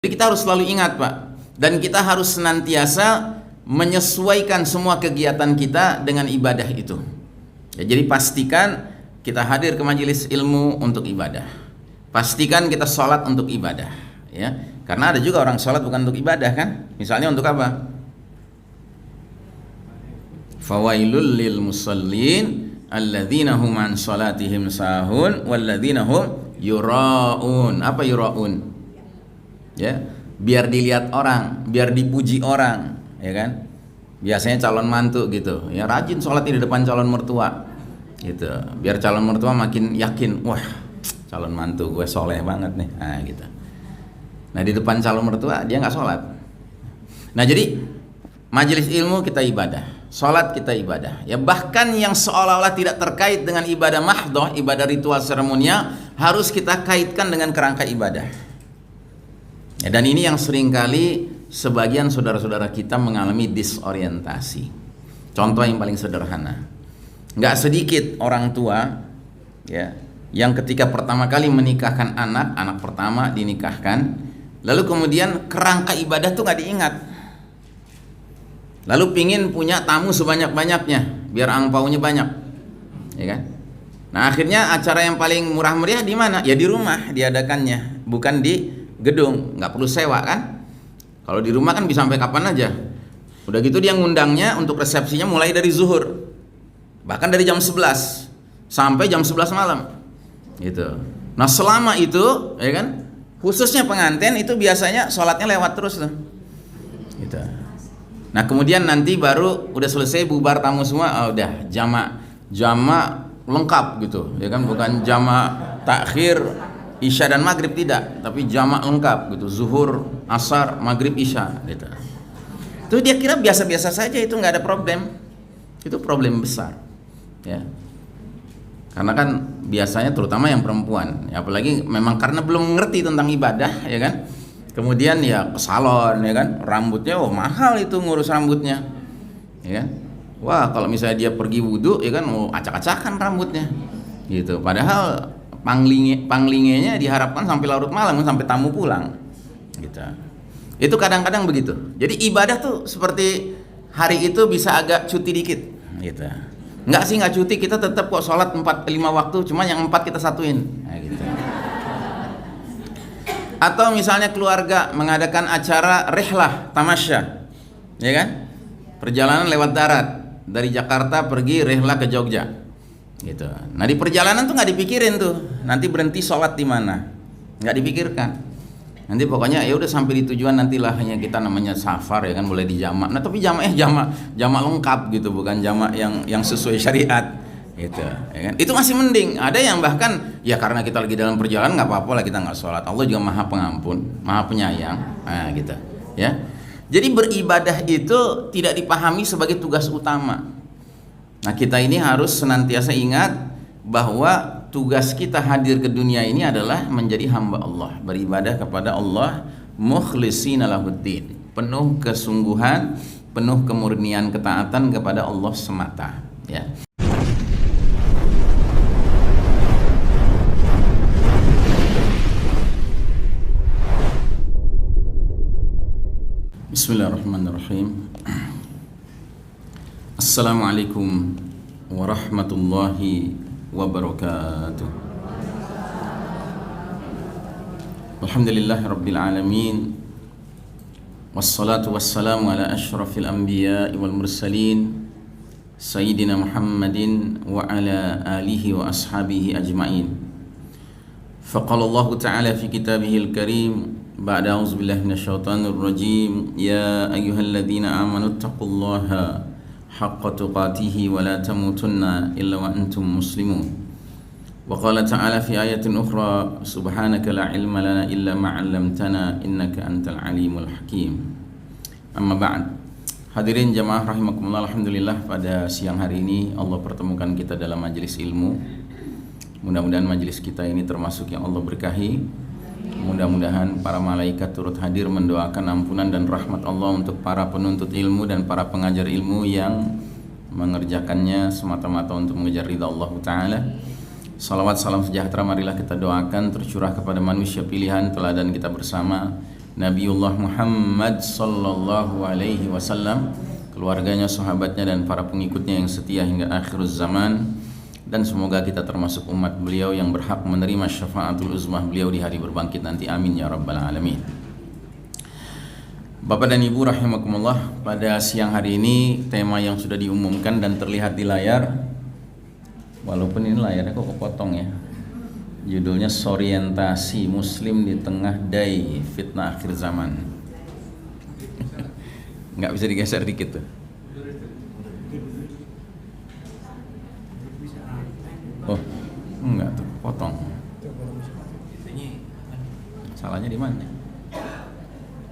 Jadi kita harus selalu ingat, Pak, dan kita harus senantiasa menyesuaikan semua kegiatan kita dengan ibadah itu. Ya, jadi pastikan kita hadir ke majelis ilmu untuk ibadah. Pastikan kita sholat untuk ibadah, ya. Karena ada juga orang sholat bukan untuk ibadah, kan? Misalnya untuk apa? Fawailul lil musallin alladzina hum an sholatihim sahun walladzina hum yura'un. Apa yura'un? Ya, biar dilihat orang, biar dipuji orang, ya kan? Biasanya calon mantu gitu, ya rajin sholat di depan calon mertua, gitu. Biar calon mertua makin yakin, wah, calon mantu gue soleh banget nih, nah gitu. Nah di depan calon mertua dia nggak sholat. Nah jadi majelis ilmu kita ibadah, sholat kita ibadah. Ya bahkan yang seolah-olah tidak terkait dengan ibadah mahdhah, ibadah ritual seremonial, harus kita kaitkan dengan kerangka ibadah. Ya, dan ini yang seringkali sebagian saudara-saudara kita mengalami disorientasi. Contoh yang paling sederhana, nggak sedikit orang tua, ya, yang ketika pertama kali menikahkan anak pertama dinikahkan, lalu kemudian kerangka ibadah tuh nggak diingat. Lalu pingin punya tamu sebanyak-banyaknya, biar angpaunya banyak, ya kan? Nah akhirnya acara yang paling murah meriah di mana? Ya di rumah diadakannya, bukan di gedung, nggak perlu sewa kan? Kalau di rumah kan bisa sampai kapan aja. Udah gitu dia ngundangnya untuk resepsinya mulai dari zuhur, bahkan dari jam 11 sampai jam 11 malam gitu. Nah selama itu, ya kan, khususnya pengantin itu biasanya sholatnya lewat terus tuh gitu. Nah kemudian nanti baru udah selesai bubar tamu semua, udah jamak lengkap gitu, ya kan, bukan jamak takhir Isya dan Maghrib, tidak, tapi jamak lengkap gitu, zuhur, asar, Maghrib, Isya gitu. Itu dia kira biasa-biasa saja, itu nggak ada problem. Itu problem besar, ya. Karena kan biasanya terutama yang perempuan, ya, apalagi memang karena belum mengerti tentang ibadah, ya kan. Kemudian ya ke salon, ya kan, rambutnya mahal itu ngurus rambutnya, ya kan. Wah kalau misalnya dia pergi wudhu, ya kan, acak-acakan rambutnya gitu. Padahal panglingenya diharapkan sampai larut malam, sampai tamu pulang gitu. Itu kadang-kadang begitu. Jadi ibadah tuh seperti hari itu bisa agak cuti dikit gitu. Enggak sih, enggak cuti, kita tetap kok sholat 5 waktu, cuma yang 4 kita satuin, nah, gitu. Atau misalnya keluarga mengadakan acara rihlah tamasya, ya kan, perjalanan lewat darat dari Jakarta pergi rihlah ke Jogja gitu. Nah di perjalanan tuh nggak dipikirin tuh nanti berhenti sholat di mana, nggak dipikirkan. Nanti pokoknya ya udah sampai di tujuan, nantilah hanya kita namanya safar, ya kan, boleh dijamak. Nah tapi jamak lengkap gitu, bukan jamak yang sesuai syariat gitu, ya kan. Itu masih mending. Ada yang bahkan ya karena kita lagi dalam perjalanan nggak apa-apa lah kita nggak sholat, Allah juga maha pengampun, maha penyayang, nah gitu ya. Jadi beribadah itu tidak dipahami sebagai tugas utama. Nah kita ini harus senantiasa ingat bahwa tugas kita hadir ke dunia ini adalah menjadi hamba Allah, beribadah kepada Allah mukhlishina lahuddin, penuh kesungguhan, penuh kemurnian ketaatan kepada Allah semata, ya. Bismillahirrahmanirrahim. Assalamualaikum warahmatullahi wabarakatuh. Alhamdulillahi rabbil alamin, wassalatu wassalamu ala ashrafil anbiya'i wal mursalin sayyidina Muhammadin wa ala alihi wa ashabihi ajma'in. Faqala Allah ta'ala fi kitabihil karim ba'da a'udzubillahi minasyaitonir rajim, ya ayyuhalladzina amanu taqullaha haqqa tuqatihi wa la tamutunna illa wa antum muslimun. Wa qala ta'ala fi ayatin ukhra, subhanaka la ilma lana illa ma 'allamtana innaka antal alimul hakim. Amma ba'd. Hadirin jamaah rahimakumullah, alhamdulillah pada siang hari ini Allah pertemukan kita dalam majelis ilmu. Mudah-mudahan majelis kita ini termasuk yang Allah berkahi. Mudah-mudahan para malaikat turut hadir mendoakan ampunan dan rahmat Allah untuk para penuntut ilmu dan para pengajar ilmu yang mengerjakannya semata-mata untuk mengejar ridha Allah Ta'ala. Salawat salam sejahtera marilah kita doakan tercurah kepada manusia pilihan teladan kita bersama, Nabiullah Muhammad sallallahu alaihi wasallam, keluarganya, sahabatnya dan para pengikutnya yang setia hingga akhir zaman, dan semoga kita termasuk umat beliau yang berhak menerima syafaatul uzmah beliau di hari berbangkit nanti. Amin ya rabbal alamin. Bapak dan Ibu rahimakumullah, pada siang hari ini tema yang sudah diumumkan dan terlihat di layar, walaupun ini layarnya kok kepotong ya, judulnya Sorientasi Muslim di Tengah Dai Fitnah Akhir Zaman. Nggak bisa digeser dikit tuh. Oh, enggak tuh, potong. Salahnya di mana?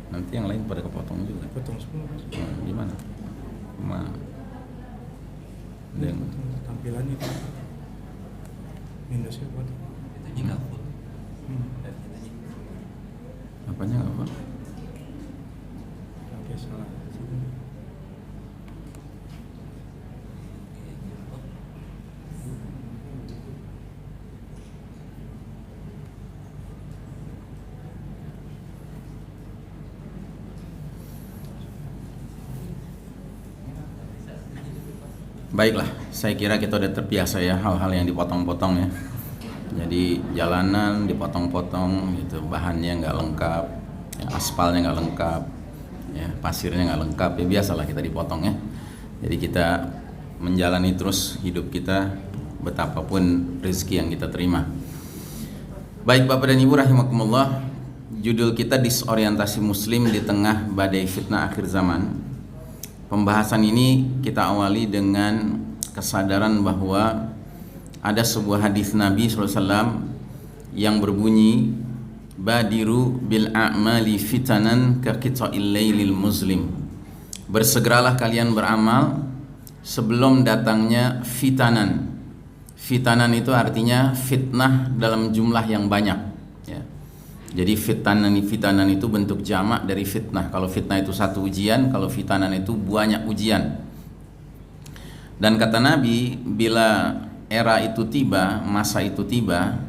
Nanti yang lain pada kepotong juga. Potong semua. Di mana? Mana? Tampilannya itu. Windowsnya potong. Itu nggak full. Apanya nggak full? Oke, salah. Baiklah, saya kira kita udah terbiasa ya hal-hal yang dipotong-potong ya. Jadi jalanan dipotong-potong gitu, bahannya nggak lengkap, ya, aspalnya nggak lengkap, ya, pasirnya nggak lengkap, ya biasalah kita dipotong ya. Jadi kita menjalani terus hidup kita betapapun rezeki yang kita terima. Baik Bapak dan Ibu rahimakumullah, judul kita disorientasi Muslim di tengah badai fitnah akhir zaman. Pembahasan ini kita awali dengan kesadaran bahwa ada sebuah hadis Nabi SAW yang berbunyi, Badiru bil a'mali fitanan ka qita'il lailil muslim. Bersegeralah kalian beramal sebelum datangnya fitanan. Fitanan itu artinya fitnah dalam jumlah yang banyak ya. Jadi fitanan itu bentuk jamak dari fitnah. Kalau fitnah itu satu ujian, kalau fitanan itu banyak ujian. Dan kata Nabi, bila era itu tiba, masa itu tiba,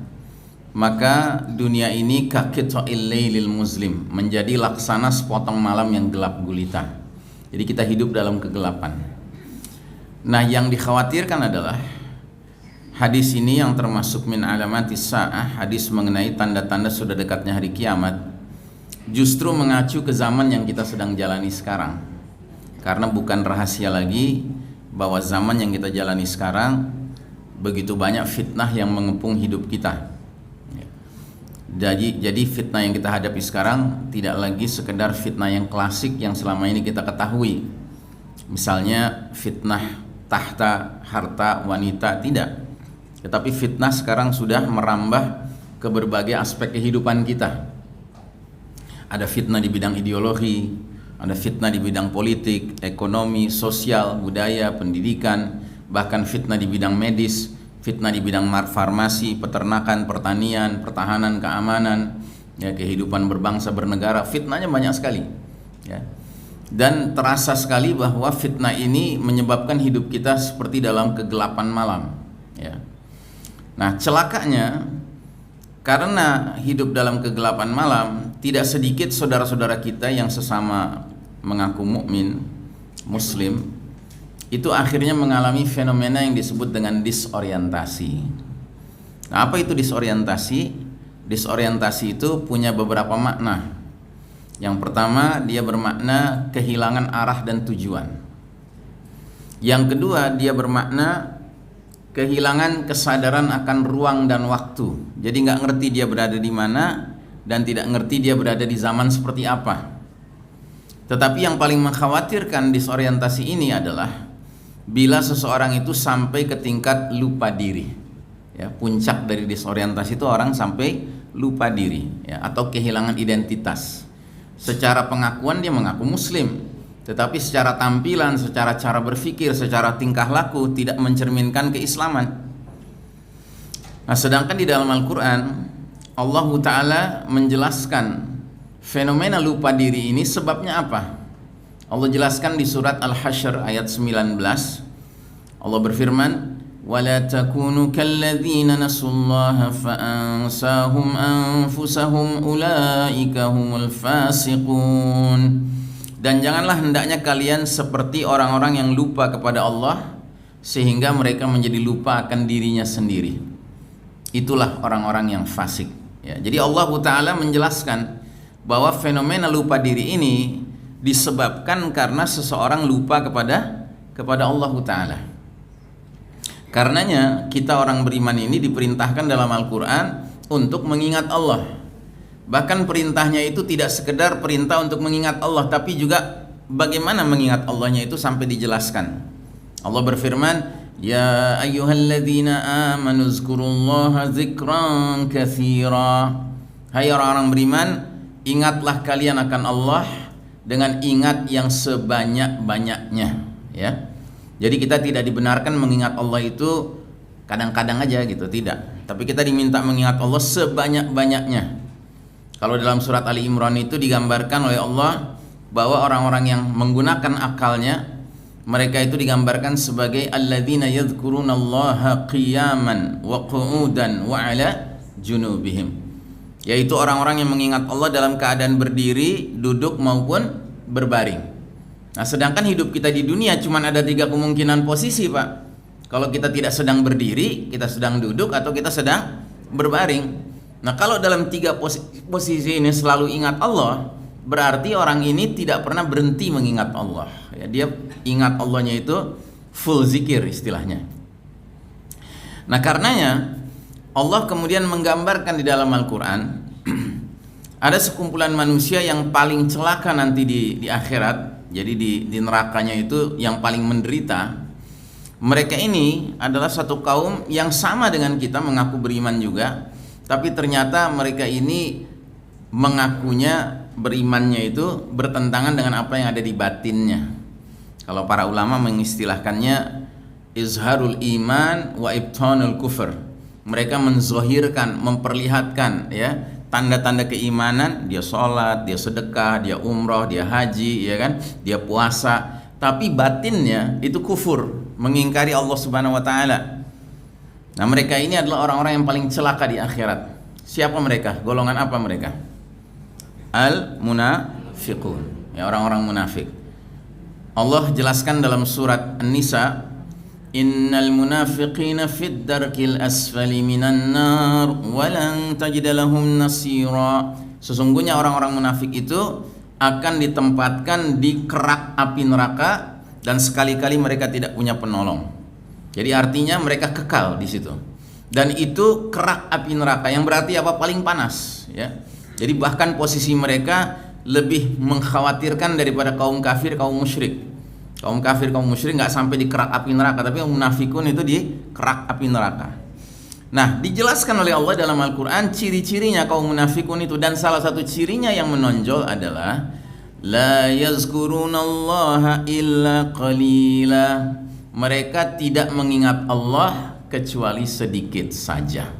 maka dunia ini kaqita'il lailil muslim, menjadi laksana sepotong malam yang gelap gulita. Jadi kita hidup dalam kegelapan. Nah, yang dikhawatirkan adalah hadis ini yang termasuk min alamatis sa'ah, hadis mengenai tanda-tanda sudah dekatnya hari kiamat, justru mengacu ke zaman yang kita sedang jalani sekarang. Karena bukan rahasia lagi bahwa zaman yang kita jalani sekarang begitu banyak fitnah yang mengepung hidup kita. Jadi fitnah yang kita hadapi sekarang tidak lagi sekedar fitnah yang klasik yang selama ini kita ketahui. Misalnya fitnah tahta, harta, wanita, tidak. Tetapi fitnah sekarang sudah merambah ke berbagai aspek kehidupan kita. Ada fitnah di bidang ideologi, ada fitnah di bidang politik, ekonomi, sosial, budaya, pendidikan, bahkan fitnah di bidang medis, fitnah di bidang farmasi, peternakan, pertanian, pertahanan, keamanan, ya, kehidupan berbangsa bernegara. Fitnahnya banyak sekali ya. Dan terasa sekali bahwa fitnah ini menyebabkan hidup kita seperti dalam kegelapan malam ya. Nah, celakanya karena hidup dalam kegelapan malam, tidak sedikit saudara-saudara kita yang sesama mengaku mukmin, muslim, itu akhirnya mengalami fenomena yang disebut dengan disorientasi. Nah, apa itu disorientasi? Disorientasi itu punya beberapa makna. Yang pertama, dia bermakna kehilangan arah dan tujuan. Yang kedua, dia bermakna kehilangan kesadaran akan ruang dan waktu. Jadi nggak ngerti dia berada di mana dan tidak ngerti dia berada di zaman seperti apa. Tetapi yang paling mengkhawatirkan disorientasi ini adalah bila seseorang itu sampai ke tingkat lupa diri. Ya, puncak dari disorientasi itu orang sampai lupa diri ya, atau kehilangan identitas. Secara pengakuan dia mengaku muslim, tetapi secara tampilan, secara cara berpikir, secara tingkah laku tidak mencerminkan keislaman. Nah, sedangkan di dalam Al-Quran Allah Ta'ala menjelaskan fenomena lupa diri ini sebabnya apa. Allah jelaskan di surat Al-Hasyr ayat 19. Allah berfirman, ولا تكونوا كالذين نسوا الله فأنساهم أنفسهم أولئك هم الفاسقون. Dan janganlah hendaknya kalian seperti orang-orang yang lupa kepada Allah sehingga mereka menjadi lupa akan dirinya sendiri. Itulah orang-orang yang fasik. Ya, jadi Allah Ta'ala menjelaskan bahwa fenomena lupa diri ini disebabkan karena seseorang lupa kepada Allah Ta'ala. Karenanya kita orang beriman ini diperintahkan dalam Al-Quran untuk mengingat Allah. Bahkan perintahnya itu tidak sekedar perintah untuk mengingat Allah, tapi juga bagaimana mengingat Allahnya itu sampai dijelaskan. Allah berfirman, Ya ayyuhalladzina amanu zkurullaha zikran katsira. Hai orang-orang beriman, ingatlah kalian akan Allah dengan ingat yang sebanyak-banyaknya, ya. Jadi kita tidak dibenarkan mengingat Allah itu kadang-kadang aja gitu, tidak. Tapi kita diminta mengingat Allah sebanyak-banyaknya. Kalau dalam surat Ali Imran itu digambarkan oleh Allah bahwa orang-orang yang menggunakan akalnya, mereka itu digambarkan sebagai alladzina yadhkurunallaha qiyaman wa qu'udan wa ala junubihim, yaitu orang-orang yang mengingat Allah dalam keadaan berdiri, duduk maupun berbaring. Nah, sedangkan hidup kita di dunia cuma ada 3 kemungkinan posisi, Pak. Kalau kita tidak sedang berdiri, kita sedang duduk, atau kita sedang berbaring. Nah, kalau dalam 3 posisi ini selalu ingat Allah, berarti orang ini tidak pernah berhenti mengingat Allah. Ya, dia ingat Allahnya itu full zikir istilahnya. Nah, karenanya Allah kemudian menggambarkan di dalam Al-Quran ada sekumpulan manusia yang paling celaka nanti di akhirat. Jadi di nerakanya itu yang paling menderita. Mereka ini adalah satu kaum yang sama dengan kita, mengaku beriman juga, tapi ternyata mereka ini mengakunya berimannya itu bertentangan dengan apa yang ada di batinnya. Kalau para ulama mengistilahkannya izharul iman wa ibtanul kufur. Mereka menzohirkan, memperlihatkan, ya, tanda-tanda keimanan. Dia sholat, dia sedekah, dia umroh, dia haji, ya kan, dia puasa, tapi batinnya itu kufur, mengingkari Allah Subhanahu wa taala. Nah, mereka ini adalah orang-orang yang paling celaka di akhirat. Siapa mereka? Golongan apa mereka? Al-munafiqun, ya, orang-orang munafik. Allah jelaskan dalam surat An-Nisa, Innal munafiqina fid darkil asfali minan nar walan tajid lahum nasira. Sesungguhnya orang-orang munafik itu akan ditempatkan di kerak api neraka dan sekali-kali mereka tidak punya penolong. Jadi artinya mereka kekal di situ. Dan itu kerak api neraka yang berarti apa? Paling panas, ya. Jadi bahkan posisi mereka lebih mengkhawatirkan daripada kaum kafir, kaum musyrik. Kaum kafir, kaum musyrik nggak sampai di kerak api neraka, tapi munafikun itu di kerak api neraka. Nah, dijelaskan oleh Allah dalam Al-Quran ciri-cirinya kaum munafikun itu, dan salah satu cirinya yang menonjol adalah la yazkurunallaha illa qalila. Mereka tidak mengingat Allah kecuali sedikit saja.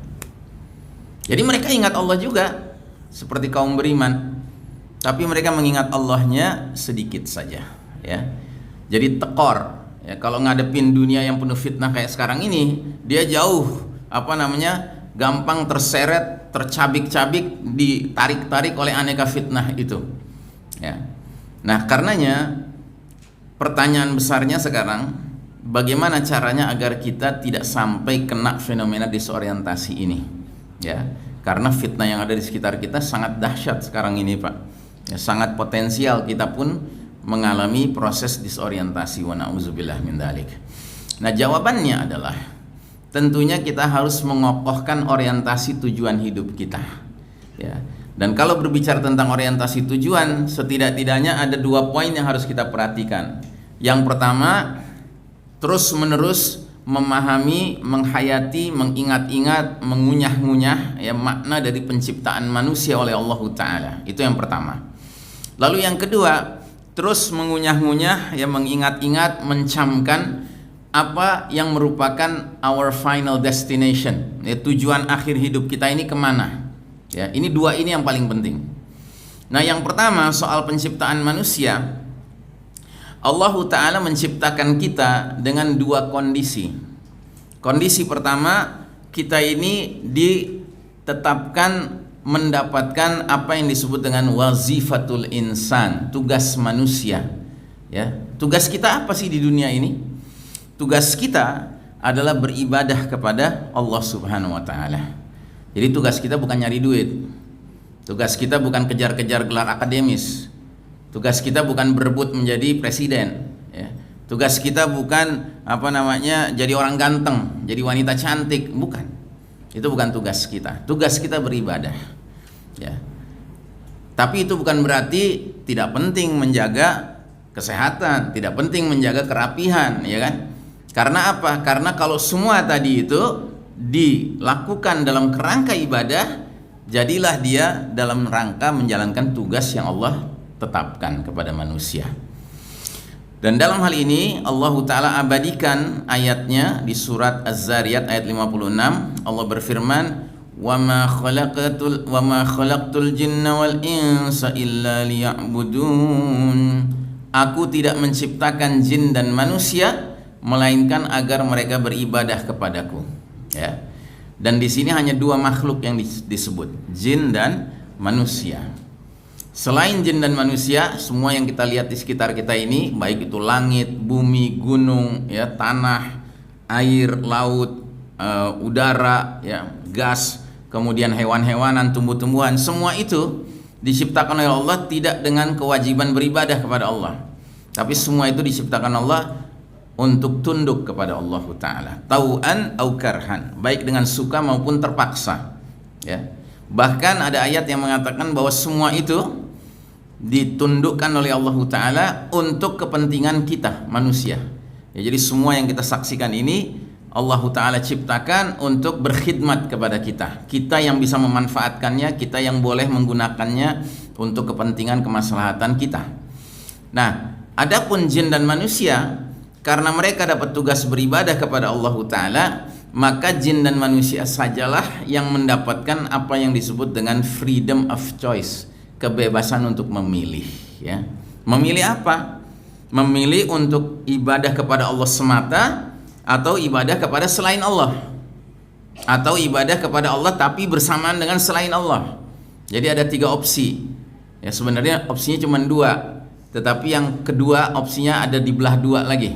Jadi mereka ingat Allah juga seperti kaum beriman, tapi mereka mengingat Allahnya sedikit saja, ya. Jadi tekor, ya, kalau ngadepin dunia yang penuh fitnah kayak sekarang ini, dia jauh gampang terseret, tercabik-cabik, ditarik-tarik oleh aneka fitnah itu, ya. Nah, karenanya pertanyaan besarnya sekarang, bagaimana caranya agar kita tidak sampai kena fenomena disorientasi ini, ya. Karena fitnah yang ada di sekitar kita sangat dahsyat sekarang ini, Pak, ya, sangat potensial kita pun mengalami proses disorientasi, wa na'udzubillah min dzalik. Nah, jawabannya adalah tentunya kita harus mengokohkan orientasi tujuan hidup kita, ya. Dan kalau berbicara tentang orientasi tujuan, setidak-tidaknya ada 2 poin yang harus kita perhatikan. Yang pertama, terus-menerus memahami, menghayati, mengingat-ingat, mengunyah-ngunyah, ya, makna dari penciptaan manusia oleh Allah Ta'ala. Itu yang pertama. Lalu yang kedua, terus mengunyah-ngunyah, ya, mengingat-ingat, mencamkan apa yang merupakan our final destination, ya, tujuan akhir hidup kita ini kemana, ya. Ini 2 ini yang paling penting. Nah, yang pertama soal penciptaan manusia, Allah Ta'ala menciptakan kita dengan 2 kondisi. Kondisi pertama, kita ini ditetapkan mendapatkan apa yang disebut dengan wazifatul insan, tugas manusia. Ya, tugas kita apa sih di dunia ini? Tugas kita adalah beribadah kepada Allah Subhanahu wa taala. Jadi tugas kita bukan nyari duit. Tugas kita bukan kejar-kejar gelar akademis. Tugas kita bukan berebut menjadi presiden, ya. Tugas kita bukan jadi orang ganteng, jadi wanita cantik, bukan. Itu bukan tugas kita. Tugas kita beribadah, ya. Tapi itu bukan berarti tidak penting menjaga kesehatan, tidak penting menjaga kerapihan, ya kan? Karena apa? Karena kalau semua tadi itu dilakukan dalam kerangka ibadah, jadilah dia dalam rangka menjalankan tugas yang Allah tetapkan kepada manusia. Dan dalam hal ini Allah Ta'ala abadikan ayatnya di surat Az-Zariyat ayat 56. Allah berfirman, wa ma khalaqtul jinna wal insa illa liya'budun. Aku tidak menciptakan jin dan manusia melainkan agar mereka beribadah kepadaku, ya. Dan di sini hanya dua makhluk yang disebut, jin dan manusia. Selain jin dan manusia, semua yang kita lihat di sekitar kita ini, baik itu langit, bumi, gunung, ya, tanah, air, laut, udara, ya, gas, kemudian hewan-hewanan, tumbuh-tumbuhan, semua itu diciptakan oleh Allah tidak dengan kewajiban beribadah kepada Allah, tapi semua itu diciptakan Allah untuk tunduk kepada Allah Ta'ala, tau'an au karhan, baik dengan suka maupun terpaksa, ya. Bahkan ada ayat yang mengatakan bahwa semua itu ditundukkan oleh Allah Ta'ala untuk kepentingan kita manusia, ya. Jadi semua yang kita saksikan ini Allah Ta'ala ciptakan untuk berkhidmat kepada kita, kita yang bisa memanfaatkannya, kita yang boleh menggunakannya untuk kepentingan kemaslahatan kita. Nah, adapun jin dan manusia, karena mereka dapat tugas beribadah kepada Allah Ta'ala, maka jin dan manusia sajalah yang mendapatkan apa yang disebut dengan freedom of choice, kebebasan untuk memilih, ya. Memilih apa? Memilih untuk ibadah kepada Allah semata, atau ibadah kepada selain Allah, atau ibadah kepada Allah tapi bersamaan dengan selain Allah. Jadi ada 3 opsi, ya. Sebenarnya opsinya cuma 2, tetapi yang kedua opsinya ada di belah 2 lagi.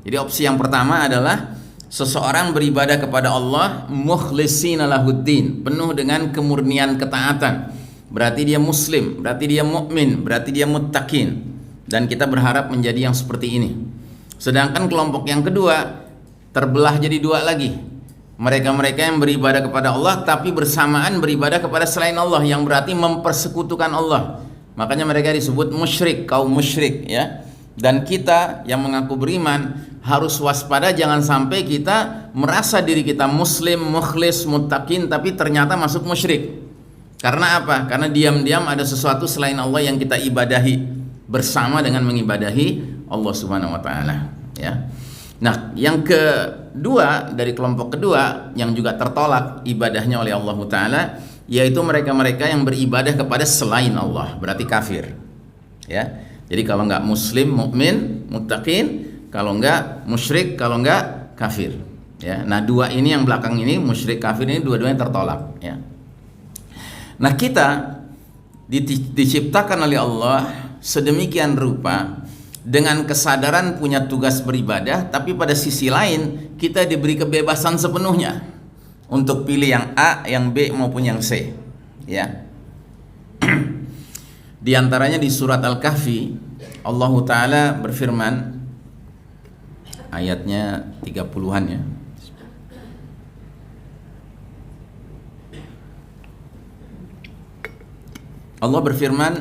Jadi opsi yang pertama adalah seseorang beribadah kepada Allah mukhlishina lahuddin, penuh dengan kemurnian ketaatan. Berarti dia muslim, berarti dia mukmin, berarti dia muttaqin. Dan kita berharap menjadi yang seperti ini. Sedangkan kelompok yang kedua terbelah jadi 2 lagi. Mereka-mereka yang beribadah kepada Allah tapi bersamaan beribadah kepada selain Allah, yang berarti mempersekutukan Allah. Makanya mereka disebut musyrik, kaum musyrik, ya. Dan kita yang mengaku beriman harus waspada, jangan sampai kita merasa diri kita muslim, mukhlis, muttaqin, tapi ternyata masuk musyrik. Karena apa? Karena diam-diam ada sesuatu selain Allah yang kita ibadahi bersama dengan mengibadahi Allah Subhanahu wa taala, ya. Nah, yang kedua dari kelompok kedua yang juga tertolak ibadahnya oleh Allah Ta'ala, yaitu mereka-mereka yang beribadah kepada selain Allah, berarti kafir, ya. Jadi kalau enggak muslim, mukmin, muttaqin, kalau enggak musyrik, kalau enggak kafir, ya. Nah, 2 ini yang belakang ini, musyrik, kafir ini dua-duanya tertolak, ya. Nah, kita diciptakan oleh Allah sedemikian rupa dengan kesadaran punya tugas beribadah, tapi pada sisi lain kita diberi kebebasan sepenuhnya untuk pilih yang A, yang B maupun yang C, ya. Di antaranya di surat Al-Kahfi Allah Ta'ala berfirman, ayatnya 30-an, ya. Allah berfirman,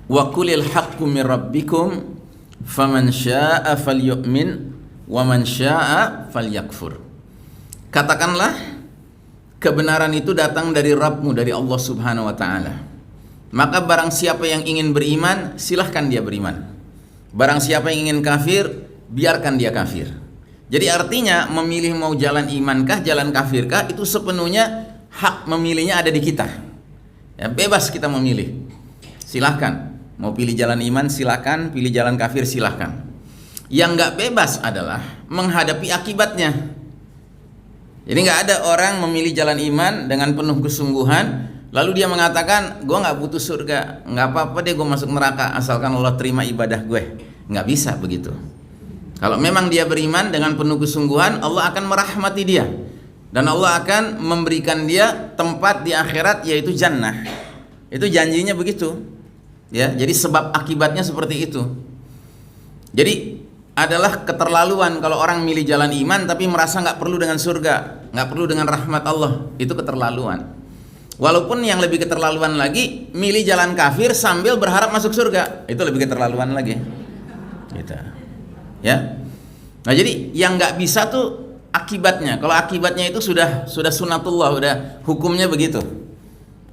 wa qulil haqqu min rabbikum faman syaa'a falyu'min wa man syaa'a falyakfur. Katakanlah, kebenaran itu datang dari Rabbmu, dari Allah Subhanahu wa taala. Maka barang siapa yang ingin beriman, silahkan dia beriman. Barang siapa yang ingin kafir, biarkan dia kafir. Jadi artinya memilih mau jalan imankah, jalan kafirkah, itu sepenuhnya hak memilihnya ada di kita, ya. Bebas kita memilih, silahkan. Mau pilih jalan iman silahkan, pilih jalan kafir silahkan. Yang nggak bebas adalah menghadapi akibatnya. Jadi nggak ada orang memilih jalan iman dengan penuh kesungguhan, lalu dia mengatakan, gue nggak butuh surga, nggak apa-apa deh gue masuk neraka asalkan Allah terima ibadah gue. Nggak bisa begitu. Kalau memang dia beriman dengan penuh kesungguhan, Allah akan merahmati dia dan Allah akan memberikan dia tempat di akhirat, yaitu jannah. Itu janjinya begitu. Ya, jadi sebab akibatnya seperti itu. Jadi adalah keterlaluan kalau orang milih jalan iman tapi merasa nggak perlu dengan surga, nggak perlu dengan rahmat Allah. Itu keterlaluan. Walaupun yang lebih keterlaluan lagi, milih jalan kafir sambil berharap masuk surga, itu lebih keterlaluan lagi. Gitu. Ya. Nah, jadi yang nggak bisa tuh akibatnya. Kalau akibatnya itu sudah sunatullah, udah hukumnya begitu.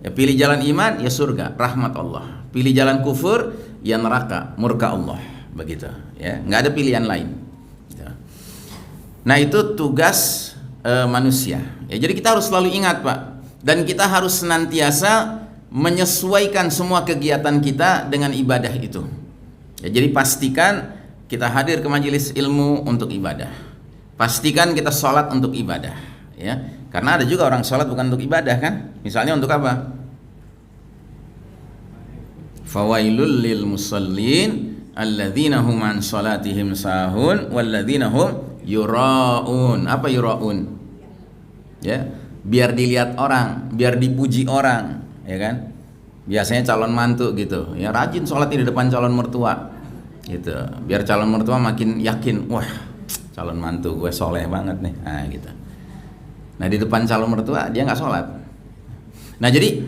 Ya, pilih jalan iman ya surga, rahmat Allah. Pilih jalan kufur ya neraka, murka Allah. Begitu, ya, nggak ada pilihan lain. Nah, itu tugas manusia. Ya, jadi kita harus selalu ingat, Pak, dan kita harus senantiasa menyesuaikan semua kegiatan kita dengan ibadah itu. Ya, jadi pastikan kita hadir ke majelis ilmu untuk ibadah. Pastikan kita sholat untuk ibadah. Ya, karena ada juga orang sholat bukan untuk ibadah kan? Misalnya untuk apa? Fawailul lil musallin alladzina hum an salatihim sahun walladzina hum yuraun. Apa yuraun? Ya, biar dilihat orang, biar dipuji orang, ya kan? Biasanya calon mantu gitu, ya rajin sholat di depan calon mertua, gitu. Biar calon mertua makin yakin, wah, calon mantu gue soleh banget nih, nah gitu. Nah, di depan calon mertua dia nggak sholat. Nah, jadi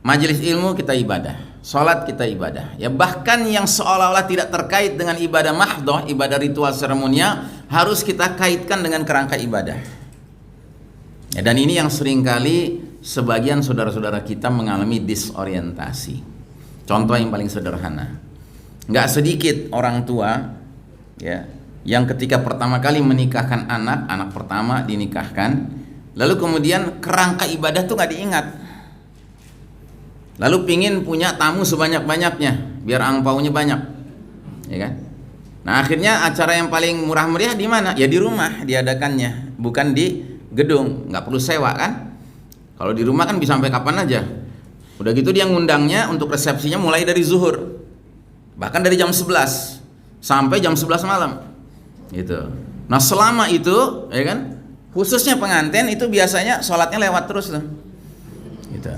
majelis ilmu kita ibadah. Sholat kita ibadah, ya, bahkan yang seolah-olah tidak terkait dengan ibadah mahdhah, ibadah ritual seremonial, harus kita kaitkan dengan kerangka ibadah. Ya, dan ini yang seringkali sebagian saudara-saudara kita mengalami disorientasi. Contoh yang paling sederhana, nggak sedikit orang tua, ya, yang ketika pertama kali menikahkan anak pertama dinikahkan, lalu kemudian kerangka ibadah tuh nggak diingat. Lalu pingin punya tamu sebanyak-banyaknya biar angpaunya banyak, ya kan? Nah, akhirnya acara yang paling murah meriah di mana? Ya di rumah diadakannya, bukan di gedung, nggak perlu sewa kan? Kalau di rumah kan bisa sampai kapan aja. Udah gitu dia ngundangnya untuk resepsinya mulai dari zuhur, bahkan dari jam 11 sampai jam 11 malam, gitu. Nah, selama itu, ya kan, khususnya pengantin itu biasanya sholatnya lewat terus tuh, gitu.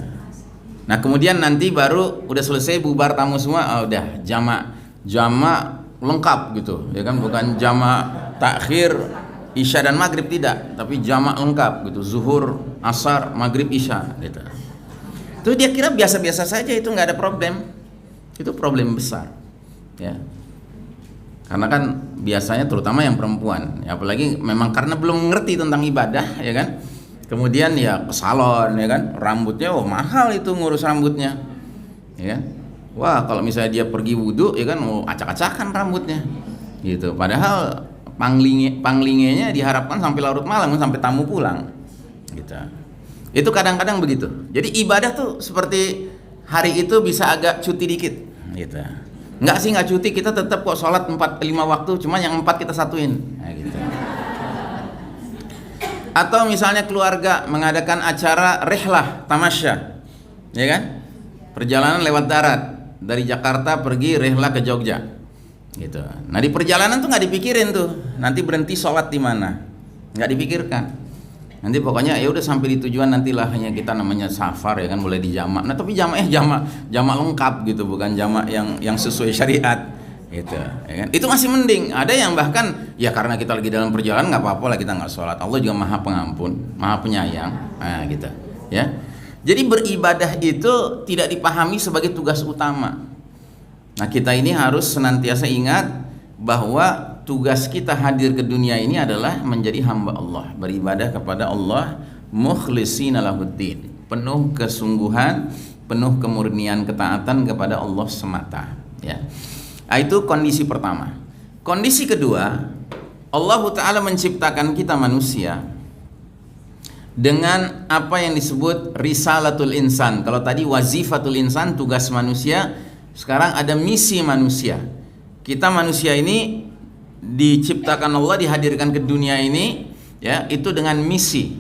Nah, kemudian nanti baru udah selesai bubar tamu semua, udah jamak lengkap gitu, ya kan, bukan jamak takhir isya dan maghrib, tidak, tapi jamak lengkap gitu, zuhur, asar, maghrib, isya gitu. Itu dia kira biasa-biasa saja, itu nggak ada problem. Itu problem besar, ya. Karena kan biasanya terutama yang perempuan, ya, apalagi memang karena belum ngerti tentang ibadah, ya kan. Kemudian ya ke salon, ya kan, rambutnya mahal itu ngurus rambutnya, ya kan. Wah, kalau misalnya dia pergi wudhu, ya kan, acak-acakan rambutnya gitu. Padahal panglingenya diharapkan sampai larut malam, sampai tamu pulang gitu. Itu kadang-kadang begitu. Jadi ibadah tuh seperti hari itu bisa agak cuti dikit gitu. Enggak sih, nggak cuti, kita tetap kok sholat 4-5 waktu, cuma yang 4 kita satuin, nah, gitu. Atau misalnya keluarga mengadakan acara rihlah tamasya, ya kan, perjalanan lewat darat dari Jakarta pergi rihlah ke Jogja, gitu. Nah, di perjalanan tuh nggak dipikirin tuh nanti berhenti sholat di mana, nggak dipikirkan. Nanti pokoknya ya udah sampai di tujuan, nantilah hanya kita namanya safar, ya kan, boleh dijamak. Nah, tapi jamak lengkap gitu, bukan jamak yang sesuai syariat. Gitu, ya kan? Itu masih mending. Ada yang bahkan ya karena kita lagi dalam perjalanan nggak apa-apa lah kita nggak sholat, Allah juga maha pengampun, maha penyayang, nah gitu, ya. Jadi beribadah itu tidak dipahami sebagai tugas utama. Nah, kita ini harus senantiasa ingat bahwa tugas kita hadir ke dunia ini adalah menjadi hamba Allah, beribadah kepada Allah mukhlishina lahuddin, penuh kesungguhan, penuh kemurnian ketaatan kepada Allah semata, ya. Nah, itu kondisi pertama. Kondisi kedua, Allah Ta'ala menciptakan kita manusia dengan apa yang disebut risalatul insan. Kalau tadi wazifatul insan, tugas manusia, sekarang ada misi manusia. Kita manusia ini diciptakan Allah, dihadirkan ke dunia ini, ya, itu dengan misi.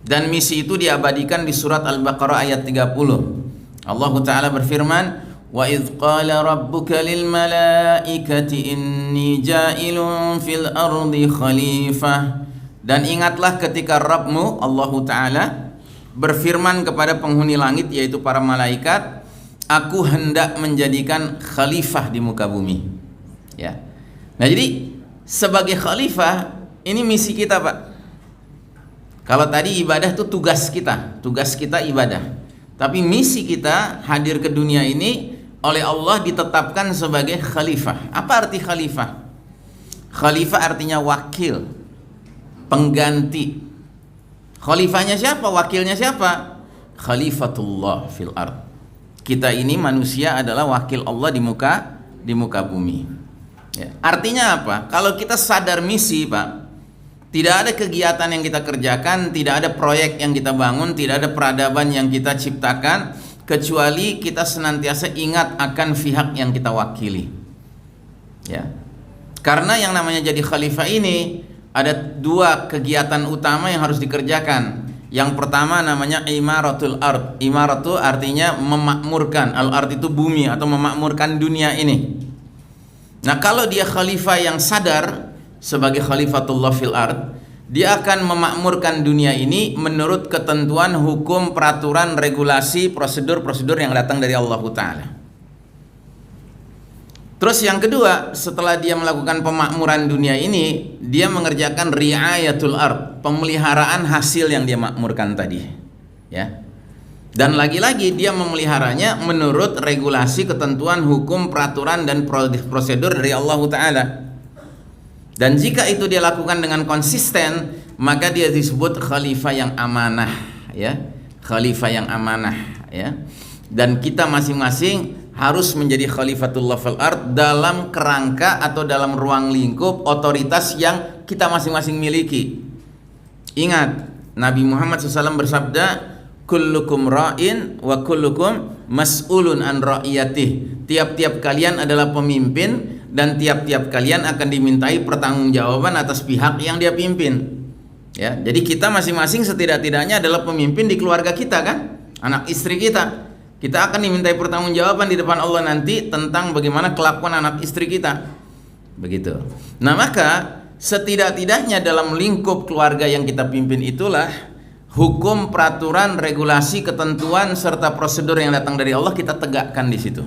Dan misi itu diabadikan di surat Al-Baqarah ayat 30. Allah Ta'ala berfirman, "Wa idh qala rabbuka lil malaikati inni ja'ilun fil ardi khalifah." Dan ingatlah ketika Rabbmu Allah Ta'ala berfirman kepada penghuni langit, yaitu para malaikat, aku hendak menjadikan khalifah di muka bumi. Ya. Nah, jadi sebagai khalifah ini misi kita, Pak. Kalau tadi ibadah itu tugas kita ibadah. Tapi misi kita hadir ke dunia ini oleh Allah ditetapkan sebagai khalifah. Apa arti khalifah? Khalifah artinya wakil, pengganti. Khalifahnya siapa? Wakilnya siapa? Khalifatullah fil ard. Kita ini manusia adalah wakil Allah di muka bumi. Ya. Artinya apa? Kalau kita sadar misi, Pak, tidak ada kegiatan yang kita kerjakan, tidak ada proyek yang kita bangun, tidak ada peradaban yang kita ciptakan, kecuali kita senantiasa ingat akan pihak yang kita wakili. Ya. Karena yang namanya jadi khalifah ini ada dua kegiatan utama yang harus dikerjakan. Yang pertama namanya imaratul ard. Imaratu artinya memakmurkan. Al-ard itu bumi atau memakmurkan dunia ini. Nah, kalau dia khalifah yang sadar sebagai khalifatullah fil ard, dia akan memakmurkan dunia ini menurut ketentuan hukum, peraturan, regulasi, prosedur-prosedur yang datang dari Allah Ta'ala. Terus yang kedua, setelah dia melakukan pemakmuran dunia ini, dia mengerjakan riayatul ard, pemeliharaan hasil yang dia makmurkan tadi. Ya. Dan lagi-lagi dia memeliharanya menurut regulasi, ketentuan, hukum, peraturan, dan prosedur dari Allah Ta'ala. Dan jika itu dia lakukan dengan konsisten, maka dia disebut khalifah yang amanah, ya. Khalifah yang amanah, ya. Dan kita masing-masing harus menjadi khalifatullah fil ard dalam kerangka atau dalam ruang lingkup otoritas yang kita masing-masing miliki. Ingat, Nabi Muhammad SAW bersabda, kullukum ra'in wa kullukum mas'ulun an ra'iyatih. Tiap-tiap kalian adalah pemimpin dan tiap-tiap kalian akan dimintai pertanggungjawaban atas pihak yang dia pimpin. Ya, jadi kita masing-masing setidak-tidaknya adalah pemimpin di keluarga kita, kan? Anak istri kita. Kita akan dimintai pertanggungjawaban di depan Allah nanti tentang bagaimana kelakuan anak istri kita. Begitu. Nah, maka setidak-tidaknya dalam lingkup keluarga yang kita pimpin itulah hukum, peraturan, regulasi, ketentuan serta prosedur yang datang dari Allah kita tegakkan di situ.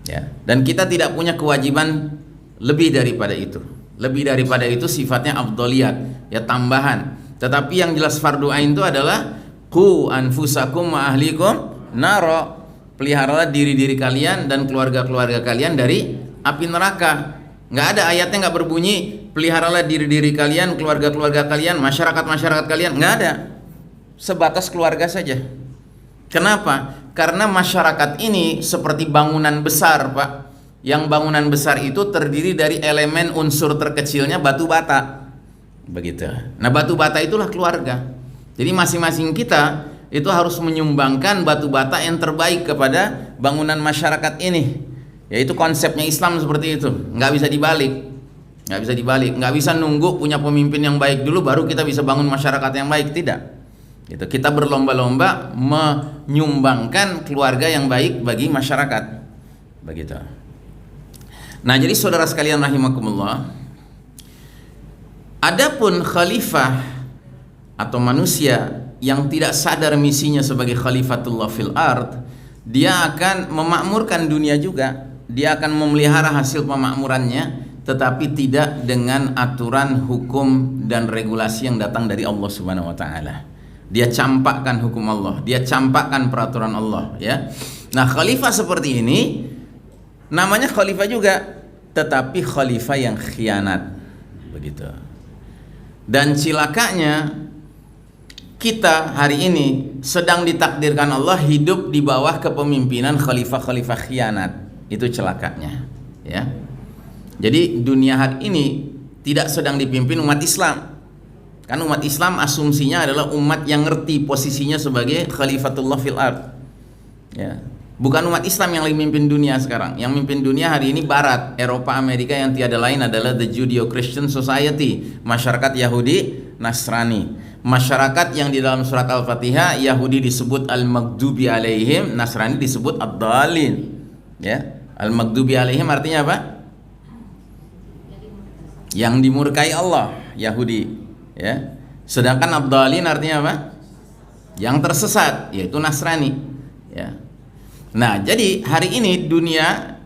Ya, dan kita tidak punya kewajiban lebih daripada itu. Lebih daripada itu sifatnya afdholiyat, ya, tambahan. Tetapi yang jelas fardu ain itu adalah qu anfusakum wa ahlikum naro, peliharalah diri-diri kalian dan keluarga-keluarga kalian dari api neraka. Nggak ada ayatnya nggak berbunyi peliharalah diri-diri kalian, keluarga-keluarga kalian, masyarakat-masyarakat kalian. Nggak ada, sebatas keluarga saja. Kenapa? Karena masyarakat ini seperti bangunan besar, Pak. Yang bangunan besar itu terdiri dari elemen unsur terkecilnya batu bata. Begitu. Nah, batu bata itulah keluarga. Jadi masing-masing kita itu harus menyumbangkan batu bata yang terbaik kepada bangunan masyarakat ini. Yaitu konsepnya Islam seperti itu. Nggak bisa dibalik. Nggak bisa nunggu punya pemimpin yang baik dulu baru kita bisa bangun masyarakat yang baik. Tidak. Gitu. Kita berlomba-lomba menyumbangkan keluarga yang baik bagi masyarakat. Begitu. Nah, jadi saudara sekalian rahimakumullah, adapun khalifah atau manusia yang tidak sadar misinya sebagai khalifatullah fil ard, dia akan memakmurkan dunia juga. Dia akan memelihara hasil pemakmurannya, tetapi tidak dengan aturan, hukum, dan regulasi yang datang dari Allah Subhanahu wa Ta'ala. Dia campakkan hukum Allah, dia campakkan peraturan Allah, ya. Nah, khalifah seperti ini namanya khalifah juga, tetapi khalifah yang khianat. Begitu. Dan cilakanya kita hari ini sedang ditakdirkan Allah hidup di bawah kepemimpinan khalifah-khalifah khianat. Itu celakanya, ya. Jadi dunia hari ini tidak sedang dipimpin umat Islam. Kan umat Islam asumsinya adalah umat yang ngerti posisinya sebagai khalifatullah fil ard. Ya. Bukan umat Islam yang lagi mimpin dunia sekarang. Yang mimpin dunia hari ini Barat, Eropa, Amerika, yang tiada lain adalah the Judeo-Christian Society, masyarakat Yahudi Nasrani. Masyarakat yang di dalam surat Al-Fatihah, Yahudi disebut al-maghdubi alaihim, Nasrani disebut ad-dhalin. Ya, al-maghdubi alaihim artinya apa? Yang dimurkai Allah, Yahudi. Ya. Sedangkan ad-dhalin artinya apa? Yang tersesat, yaitu Nasrani. Ya. Nah, jadi hari ini dunia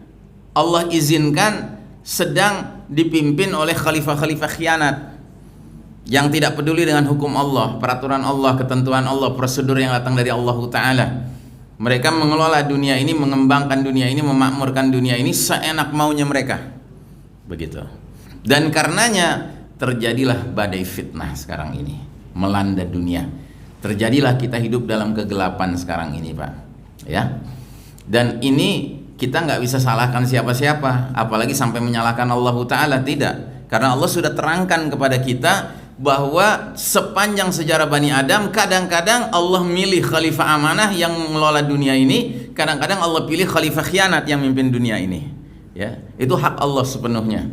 Allah izinkan sedang dipimpin oleh khalifah-khalifah khianat yang tidak peduli dengan hukum Allah, peraturan Allah, ketentuan Allah, prosedur yang datang dari Allah Ta'ala. Mereka mengelola dunia ini, mengembangkan dunia ini, memakmurkan dunia ini seenak maunya mereka. Begitu. Dan karenanya terjadilah badai fitnah sekarang ini, melanda dunia. Terjadilah kita hidup dalam kegelapan sekarang ini, Pak. Ya. Dan ini kita nggak bisa salahkan siapa-siapa, apalagi sampai menyalahkan Allah Ta'ala, tidak. Karena Allah sudah terangkan kepada kita bahwa sepanjang sejarah Bani Adam, kadang-kadang Allah milih khalifah amanah yang mengelola dunia ini, kadang-kadang Allah pilih khalifah khianat yang memimpin dunia ini. Ya, itu hak Allah sepenuhnya.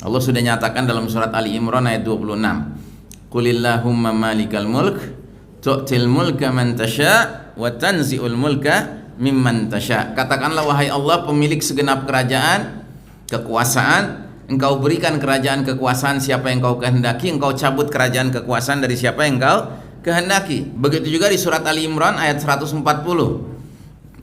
Allah sudah nyatakan dalam surat Ali Imran ayat 26. Qulillahumma malikal mulk tu'til mulka man tasha' wa tanzi'ul mulka mimman tasha'. Katakanlah wahai Allah, pemilik segenap kerajaan, kekuasaan, Engkau berikan kerajaan kekuasaan siapa yang Engkau kehendaki, Engkau cabut kerajaan kekuasaan dari siapa yang Engkau kehendaki. Begitu juga di surat Ali Imran ayat 140.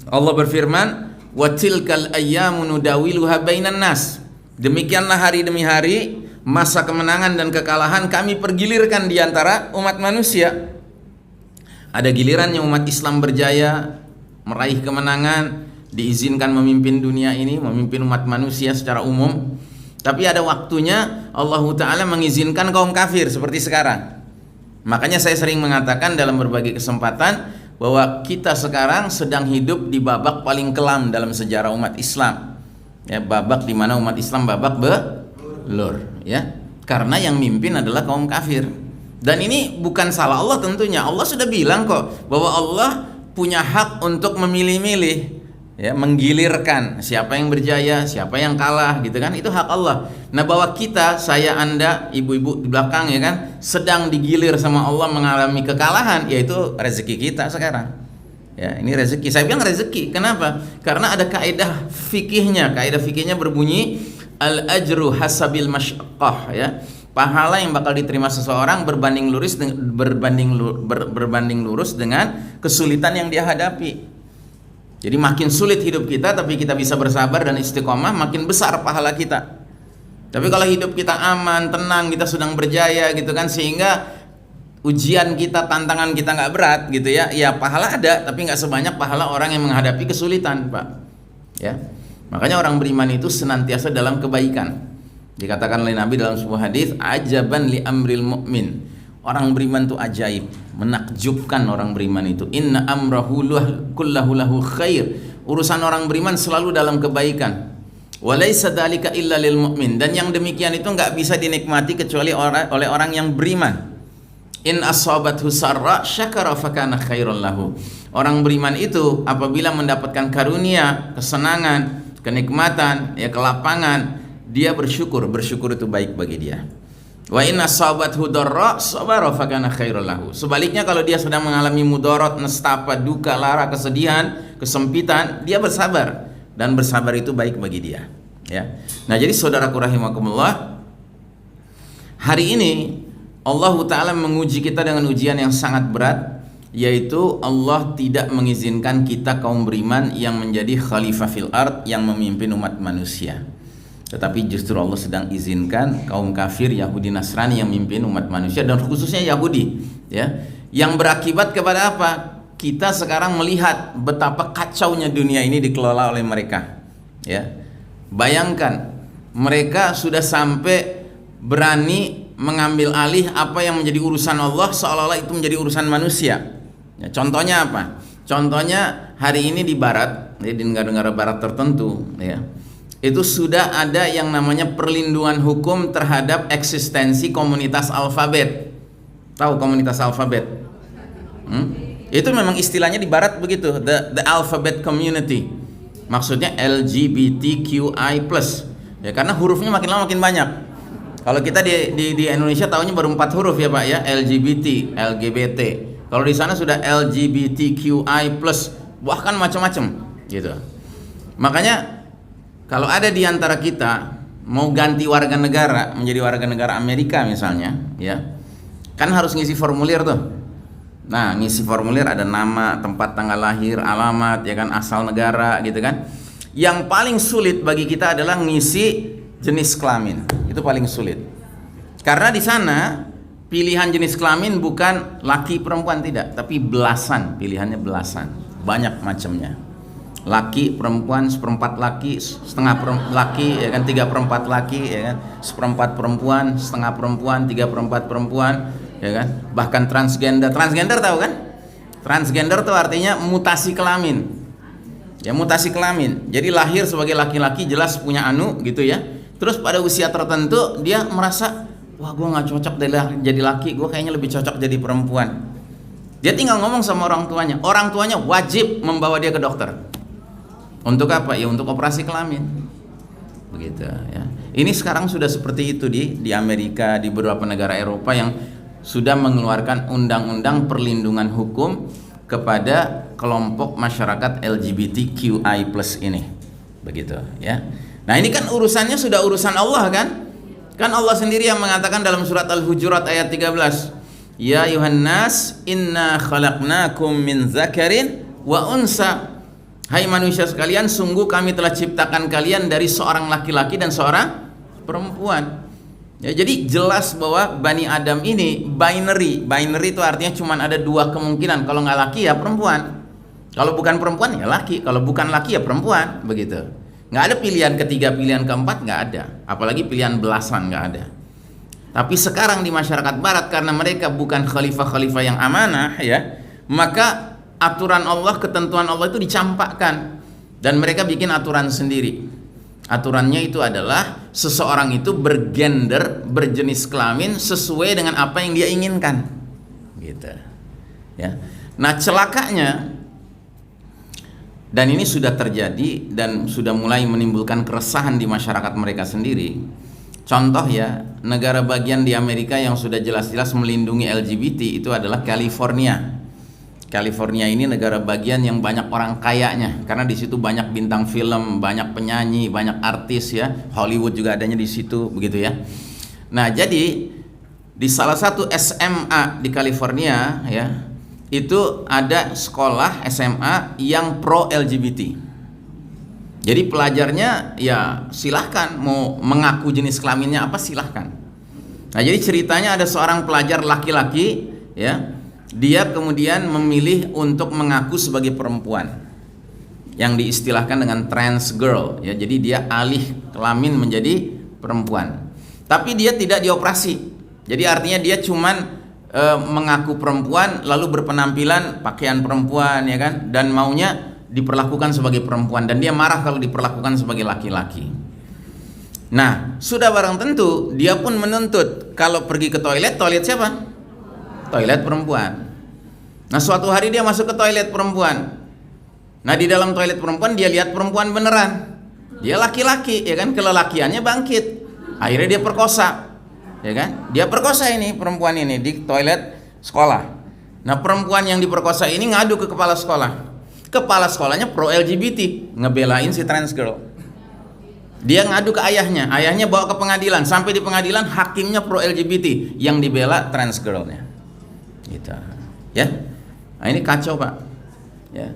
Allah berfirman, "Wa tilkal ayyamu nudawiluha bainan nas." Demikianlah hari demi hari, masa kemenangan dan kekalahan kami pergilirkan di antara umat manusia. Ada gilirannya umat Islam berjaya, meraih kemenangan, diizinkan memimpin dunia ini, memimpin umat manusia secara umum. Tapi ada waktunya Allah Ta'ala mengizinkan kaum kafir seperti sekarang. Makanya saya sering mengatakan dalam berbagai kesempatan bahwa kita sekarang sedang hidup di babak paling kelam dalam sejarah umat Islam. Ya, babak di mana umat Islam babak belur, ya. Karena yang mimpin adalah kaum kafir. Dan ini bukan salah Allah tentunya. Allah sudah bilang kok bahwa Allah punya hak untuk memilih-milih, ya, menggilirkan siapa yang berjaya, siapa yang kalah, gitu kan? Itu hak Allah. Nah, bahwa kita, saya, Anda, ibu-ibu di belakang, ya kan, sedang digilir sama Allah mengalami kekalahan, yaitu rezeki kita sekarang. Ya, ini rezeki. Saya bilang rezeki. Kenapa? Karena ada kaidah fikihnya. Kaidah fikihnya berbunyi al-ajru hasabil masyaqqah, ya. Pahala yang bakal diterima seseorang berbanding lurus dengan kesulitan yang dia hadapi. Jadi makin sulit hidup kita tapi kita bisa bersabar dan istiqomah, makin besar pahala kita. Tapi kalau hidup kita aman, tenang, kita sedang berjaya gitu kan, sehingga ujian kita, tantangan kita nggak berat gitu ya, ya pahala ada tapi nggak sebanyak pahala orang yang menghadapi kesulitan, Pak. Ya, makanya orang beriman itu senantiasa dalam kebaikan. Dikatakan oleh Nabi dalam sebuah hadis, ajaban li amril mu'min. Orang beriman itu ajaib, menakjubkan orang beriman itu. Inna amrahu kullahu lahu khair. Urusan orang beriman selalu dalam kebaikan. Walaysa dzalika illa lil mu'min. Dan yang demikian itu enggak bisa dinikmati kecuali oleh orang yang beriman. In asabathu sarra syakara fakana khairan lahu. Orang beriman itu apabila mendapatkan karunia, kesenangan, kenikmatan, ya kelapangan, dia bersyukur itu baik bagi dia. Wa in asabathu darra sabara fakana khairan lahu. Sebaliknya kalau dia sedang mengalami mudarat, nestapa, duka, lara, kesedihan, kesempitan, dia bersabar dan bersabar itu baik bagi dia, ya. Nah, jadi saudaraku rahimakumullah, hari ini Allah Ta'ala menguji kita dengan ujian yang sangat berat, yaitu Allah tidak mengizinkan kita kaum beriman yang menjadi khalifah fil ard, yang memimpin umat manusia. Tetapi justru Allah sedang izinkan kaum kafir, Yahudi, Nasrani yang memimpin umat manusia, dan khususnya Yahudi, ya, yang berakibat kepada apa? Kita sekarang melihat betapa kacaunya dunia ini dikelola oleh mereka, ya. Bayangkan, mereka sudah sampai berani mengambil alih apa yang menjadi urusan Allah seolah-olah itu menjadi urusan manusia. Ya, contohnya apa? Contohnya hari ini di Barat, ya, di negara-negara Barat tertentu, ya, itu sudah ada yang namanya perlindungan hukum terhadap eksistensi komunitas alfabet. Tahu komunitas alfabet? Itu memang istilahnya di Barat begitu, the alphabet community. Maksudnya LGBTQI+. Ya, karena hurufnya makin lama makin banyak. Kalau kita di Indonesia tahunya baru 4 huruf ya Pak ya, LGBT. Kalau di sana sudah LGBTQI+, bahkan macam-macam gitu. Makanya kalau ada di antara kita mau ganti warga negara menjadi warga negara Amerika misalnya, ya, kan harus ngisi formulir tuh. Nah, ngisi formulir ada nama, tempat tanggal lahir, alamat, ya kan, asal negara gitu kan. Yang paling sulit bagi kita adalah ngisi jenis kelamin. Itu paling sulit. Karena di sana pilihan jenis kelamin bukan laki perempuan, tidak, tapi belasan, pilihannya belasan. Banyak macamnya. Laki, perempuan, seperempat laki, setengah laki, ya kan, 3/4 laki, ya kan, seperempat perempuan, setengah perempuan, 3/4 perempuan, ya kan. Bahkan transgender tahu kan? Transgender itu artinya mutasi kelamin. Ya, mutasi kelamin. Jadi lahir sebagai laki-laki, jelas punya anu gitu ya. Terus pada usia tertentu dia merasa, wah gue nggak cocok jadi laki, gue kayaknya lebih cocok jadi perempuan. Dia tinggal ngomong sama orang tuanya wajib membawa dia ke dokter. Untuk apa? Ya untuk operasi kelamin. Begitu ya. Ini sekarang sudah seperti itu di Amerika, di beberapa negara Eropa yang sudah mengeluarkan undang-undang perlindungan hukum kepada kelompok masyarakat LGBTQI+ ini. Begitu ya. Nah, ini kan urusannya sudah urusan Allah kan? Kan Allah sendiri yang mengatakan dalam surat Al-Hujurat ayat 13, ya ayuhan nas inna khalaqnakum min zakarin wa unsa. Hai manusia sekalian, sungguh kami telah ciptakan kalian dari seorang laki-laki dan seorang perempuan. Ya, jadi jelas bahwa Bani Adam ini binary. Binary itu artinya cuma ada 2 kemungkinan. Kalau nggak laki ya perempuan. Kalau bukan perempuan ya laki. Kalau bukan laki ya perempuan. Begitu. Nggak ada pilihan ketiga, pilihan keempat, nggak ada. Apalagi pilihan belasan, nggak ada. Tapi sekarang di masyarakat barat, karena mereka bukan khalifah-khalifah yang amanah ya, maka aturan Allah, ketentuan Allah itu dicampakkan, dan mereka bikin aturan sendiri. Aturannya itu adalah seseorang itu bergender, berjenis kelamin sesuai dengan apa yang dia inginkan gitu ya. Nah, celakanya, dan ini sudah terjadi dan sudah mulai menimbulkan keresahan di masyarakat mereka sendiri. Contoh ya, negara bagian di Amerika yang sudah jelas-jelas melindungi LGBT itu adalah California. California ini negara bagian yang banyak orang kayanya, karena di situ banyak bintang film, banyak penyanyi, banyak artis ya. Hollywood juga adanya di situ, begitu ya. Nah, jadi di salah satu SMA di California ya, itu ada sekolah SMA yang pro LGBT. Jadi pelajarnya ya silahkan mau mengaku jenis kelaminnya apa, silahkan. Nah, jadi ceritanya ada seorang pelajar laki-laki ya, dia kemudian memilih untuk mengaku sebagai perempuan yang diistilahkan dengan trans girl ya. Jadi dia alih kelamin menjadi perempuan. Tapi dia tidak dioperasi. Jadi artinya dia cuman mengaku perempuan lalu berpenampilan pakaian perempuan ya kan, dan maunya diperlakukan sebagai perempuan, dan dia marah kalau diperlakukan sebagai laki-laki. Nah, sudah barang tentu dia pun menuntut kalau pergi ke toilet siapa? Toilet perempuan. Nah, suatu hari dia masuk ke toilet perempuan. Nah, di dalam toilet perempuan dia lihat perempuan beneran. Dia laki-laki ya kan, kelelakiannya bangkit. Akhirnya dia perkosa. Ya kan? Dia perkosa ini perempuan ini di toilet sekolah. Nah, perempuan yang diperkosa ini ngadu ke kepala sekolah. Kepala sekolahnya pro LGBT, ngebelain si trans girl. Dia ngadu ke ayahnya. Ayahnya bawa ke pengadilan. Sampai di pengadilan hakimnya pro LGBT, yang dibela trans girlnya. Gitu. Ya. Nah, ini kacau, Pak. Ya.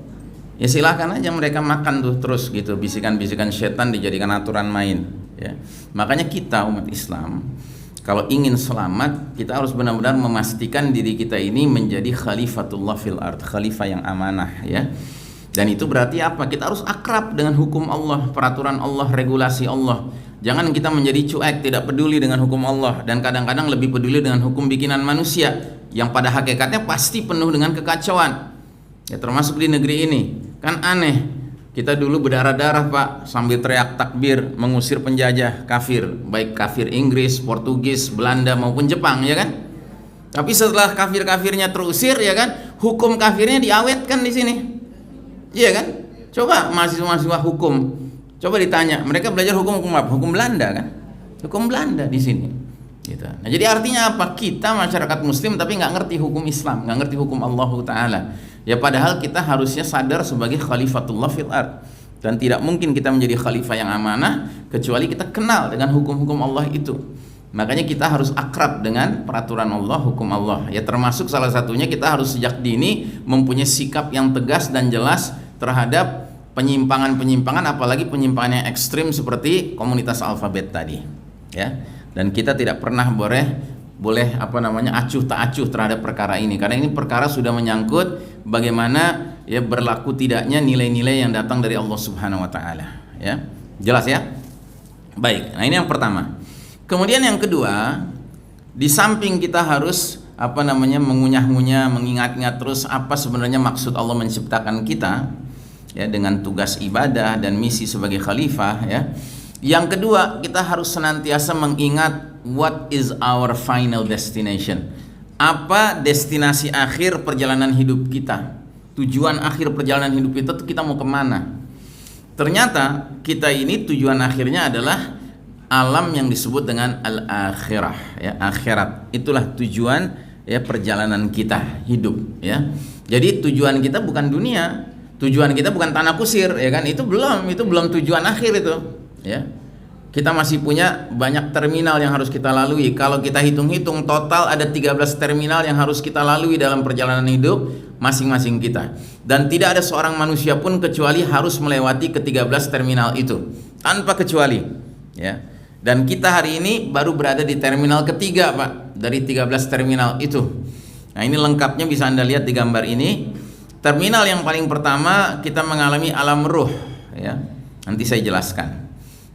Ya silakan aja mereka makan tuh terus gitu, bisikan-bisikan setan dijadikan aturan main ya. Makanya kita umat Islam kalau ingin selamat, kita harus benar-benar memastikan diri kita ini menjadi khalifatullah fil ard, khalifah yang amanah ya. Dan itu berarti apa? Kita harus akrab dengan hukum Allah, peraturan Allah, regulasi Allah. Jangan kita menjadi cuek, tidak peduli dengan hukum Allah, dan kadang-kadang lebih peduli dengan hukum bikinan manusia yang pada hakikatnya pasti penuh dengan kekacauan. Ya, termasuk di negeri ini. Kan aneh. Kita dulu berdarah-darah, Pak, sambil teriak takbir mengusir penjajah kafir, baik kafir Inggris, Portugis, Belanda maupun Jepang, ya kan? Tapi setelah kafir-kafirnya terusir, ya kan, hukum kafirnya diawetkan di sini, iya kan? Coba mahasiswa-mahasiswa hukum, coba ditanya, mereka belajar hukum apa? Hukum Belanda kan? Hukum Belanda di sini. Gitu. Nah, jadi artinya apa? Kita masyarakat muslim tapi nggak ngerti hukum Islam, nggak ngerti hukum Allah Ta'ala. Ya padahal kita harusnya sadar sebagai khalifatullah fil ard, dan tidak mungkin kita menjadi khalifah yang amanah kecuali kita kenal dengan hukum-hukum Allah itu. Makanya kita harus akrab dengan peraturan Allah, hukum Allah. Ya termasuk salah satunya kita harus sejak dini mempunyai sikap yang tegas dan jelas terhadap penyimpangan-penyimpangan, apalagi penyimpangan yang ekstrim seperti komunitas alfabet tadi. Ya. Dan kita tidak pernah boleh acuh tak acuh terhadap perkara ini, karena ini perkara sudah menyangkut bagaimana ya berlaku tidaknya nilai-nilai yang datang dari Allah Subhanahu wa taala, ya. Jelas ya? Baik. Nah, ini yang pertama. Kemudian yang kedua, di samping kita harus mengunyah-ngunyah, mengingat-ingat terus apa sebenarnya maksud Allah menciptakan kita ya dengan tugas ibadah dan misi sebagai khalifah, ya. Yang kedua, kita harus senantiasa mengingat what is our final destination. Apa destinasi akhir perjalanan hidup kita? Tujuan akhir perjalanan hidup kita mau kemana? Ternyata kita ini tujuan akhirnya adalah alam yang disebut dengan al-akhirah, ya, akhirat. Itulah tujuan ya perjalanan kita hidup, ya. Jadi tujuan kita bukan dunia, tujuan kita bukan tanah kusir, ya kan? Itu belum tujuan akhir itu. Ya, kita masih punya banyak terminal yang harus kita lalui. Kalau kita hitung-hitung total ada 13 terminal yang harus kita lalui dalam perjalanan hidup masing-masing kita. Dan tidak ada seorang manusia pun kecuali harus melewati ke-13 terminal itu tanpa kecuali. Ya. Dan kita hari ini baru berada di terminal ketiga, Pak, dari 13 terminal itu. Nah, ini lengkapnya bisa Anda lihat di gambar ini. Terminal yang paling pertama kita mengalami alam ruh, ya. Nanti saya jelaskan.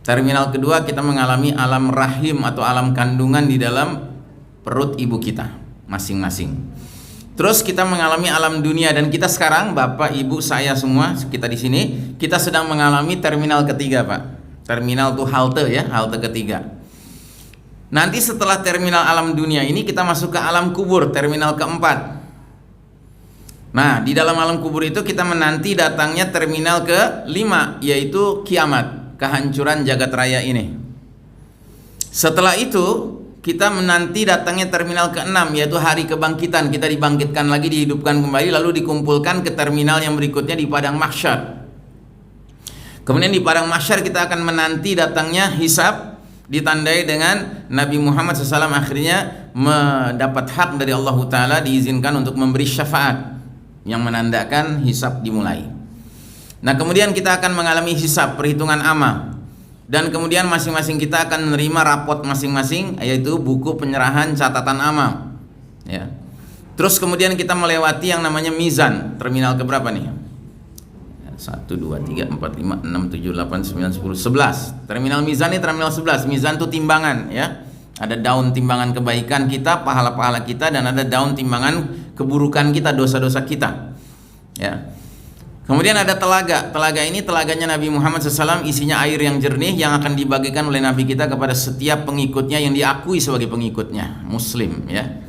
Terminal kedua kita mengalami alam rahim atau alam kandungan di dalam perut ibu kita masing-masing. Terus kita mengalami alam dunia, dan kita sekarang, Bapak, Ibu, saya semua, kita di sini, kita sedang mengalami terminal ketiga, Pak. Terminal itu halte, ya, halte ketiga. Nanti setelah terminal alam dunia ini kita masuk ke alam kubur, terminal keempat. Nah, di dalam alam kubur itu kita menanti datangnya terminal ke-5, yaitu kiamat, kehancuran jagat raya ini. Setelah itu kita menanti datangnya terminal ke-6, yaitu hari kebangkitan. Kita dibangkitkan lagi, dihidupkan kembali, lalu dikumpulkan ke terminal yang berikutnya di padang mahsyar. Kemudian di padang mahsyar kita akan menanti datangnya hisab, ditandai dengan Nabi Muhammad SAW akhirnya mendapat hak dari Allah Ta'ala, diizinkan untuk memberi syafaat yang menandakan hisab dimulai. Nah, kemudian kita akan mengalami hisab, perhitungan amal, dan kemudian masing-masing kita akan menerima rapot masing-masing, yaitu buku penyerahan catatan amal, ya. Terus kemudian kita melewati yang namanya mizan, terminal keberapa nih? 1, 2, 3, 4, 5, 6, 7, 8, 9, 10, 11. Terminal mizan ini terminal 11. Mizan itu timbangan, ya. Ada daun timbangan kebaikan kita, pahala-pahala kita, dan ada daun timbangan keburukan kita, dosa-dosa kita, ya. Kemudian ada telaga. Telaga ini telaganya Nabi Muhammad SAW, isinya air yang jernih yang akan dibagikan oleh Nabi kita kepada setiap pengikutnya yang diakui sebagai pengikutnya, muslim, ya.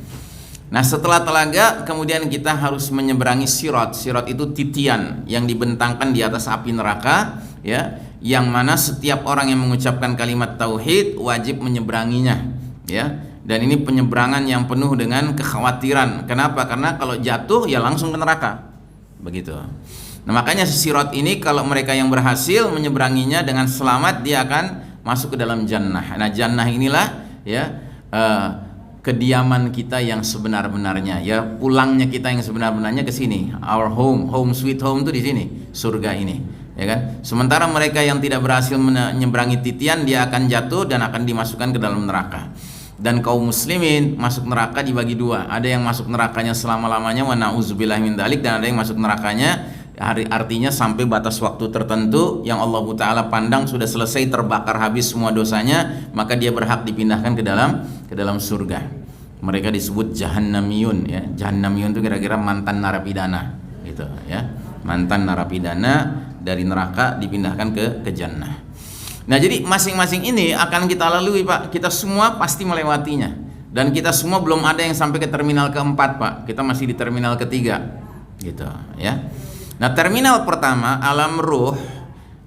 Nah, setelah telaga kemudian kita harus menyeberangi sirat. Sirat itu titian yang dibentangkan di atas api neraka, ya, yang mana setiap orang yang mengucapkan kalimat tauhid wajib menyeberanginya, ya. Dan ini penyeberangan yang penuh dengan kekhawatiran. Kenapa? Karena kalau jatuh ya langsung ke neraka. Begitu. Nah, makanya sirat ini kalau mereka yang berhasil menyeberanginya dengan selamat, dia akan masuk ke dalam jannah. Nah, jannah inilah, ya, kediaman kita yang sebenar-benarnya, ya, pulangnya kita yang sebenar-benarnya ke sini. Our home sweet home itu di sini, surga ini, ya kan? Sementara mereka yang tidak berhasil menyeberangi titian, dia akan jatuh dan akan dimasukkan ke dalam neraka. Dan kaum muslimin masuk neraka dibagi dua. Ada yang masuk nerakanya selama-lamanya, wa na'udzubillahi min dzalik, dan ada yang masuk nerakanya artinya sampai batas waktu tertentu yang Allah Ta'ala pandang sudah selesai, terbakar habis semua dosanya, maka dia berhak dipindahkan ke dalam surga. Mereka disebut jahannamiyun, ya. Jahannamiyun itu kira-kira mantan narapidana, gitu, ya. Mantan narapidana dari neraka dipindahkan ke jannah. Nah, jadi masing-masing ini akan kita lalui, Pak. Kita semua pasti melewatinya. Dan kita semua belum ada yang sampai ke terminal keempat, Pak. Kita masih di terminal ketiga, gitu, ya. Nah, terminal pertama, alam ruh,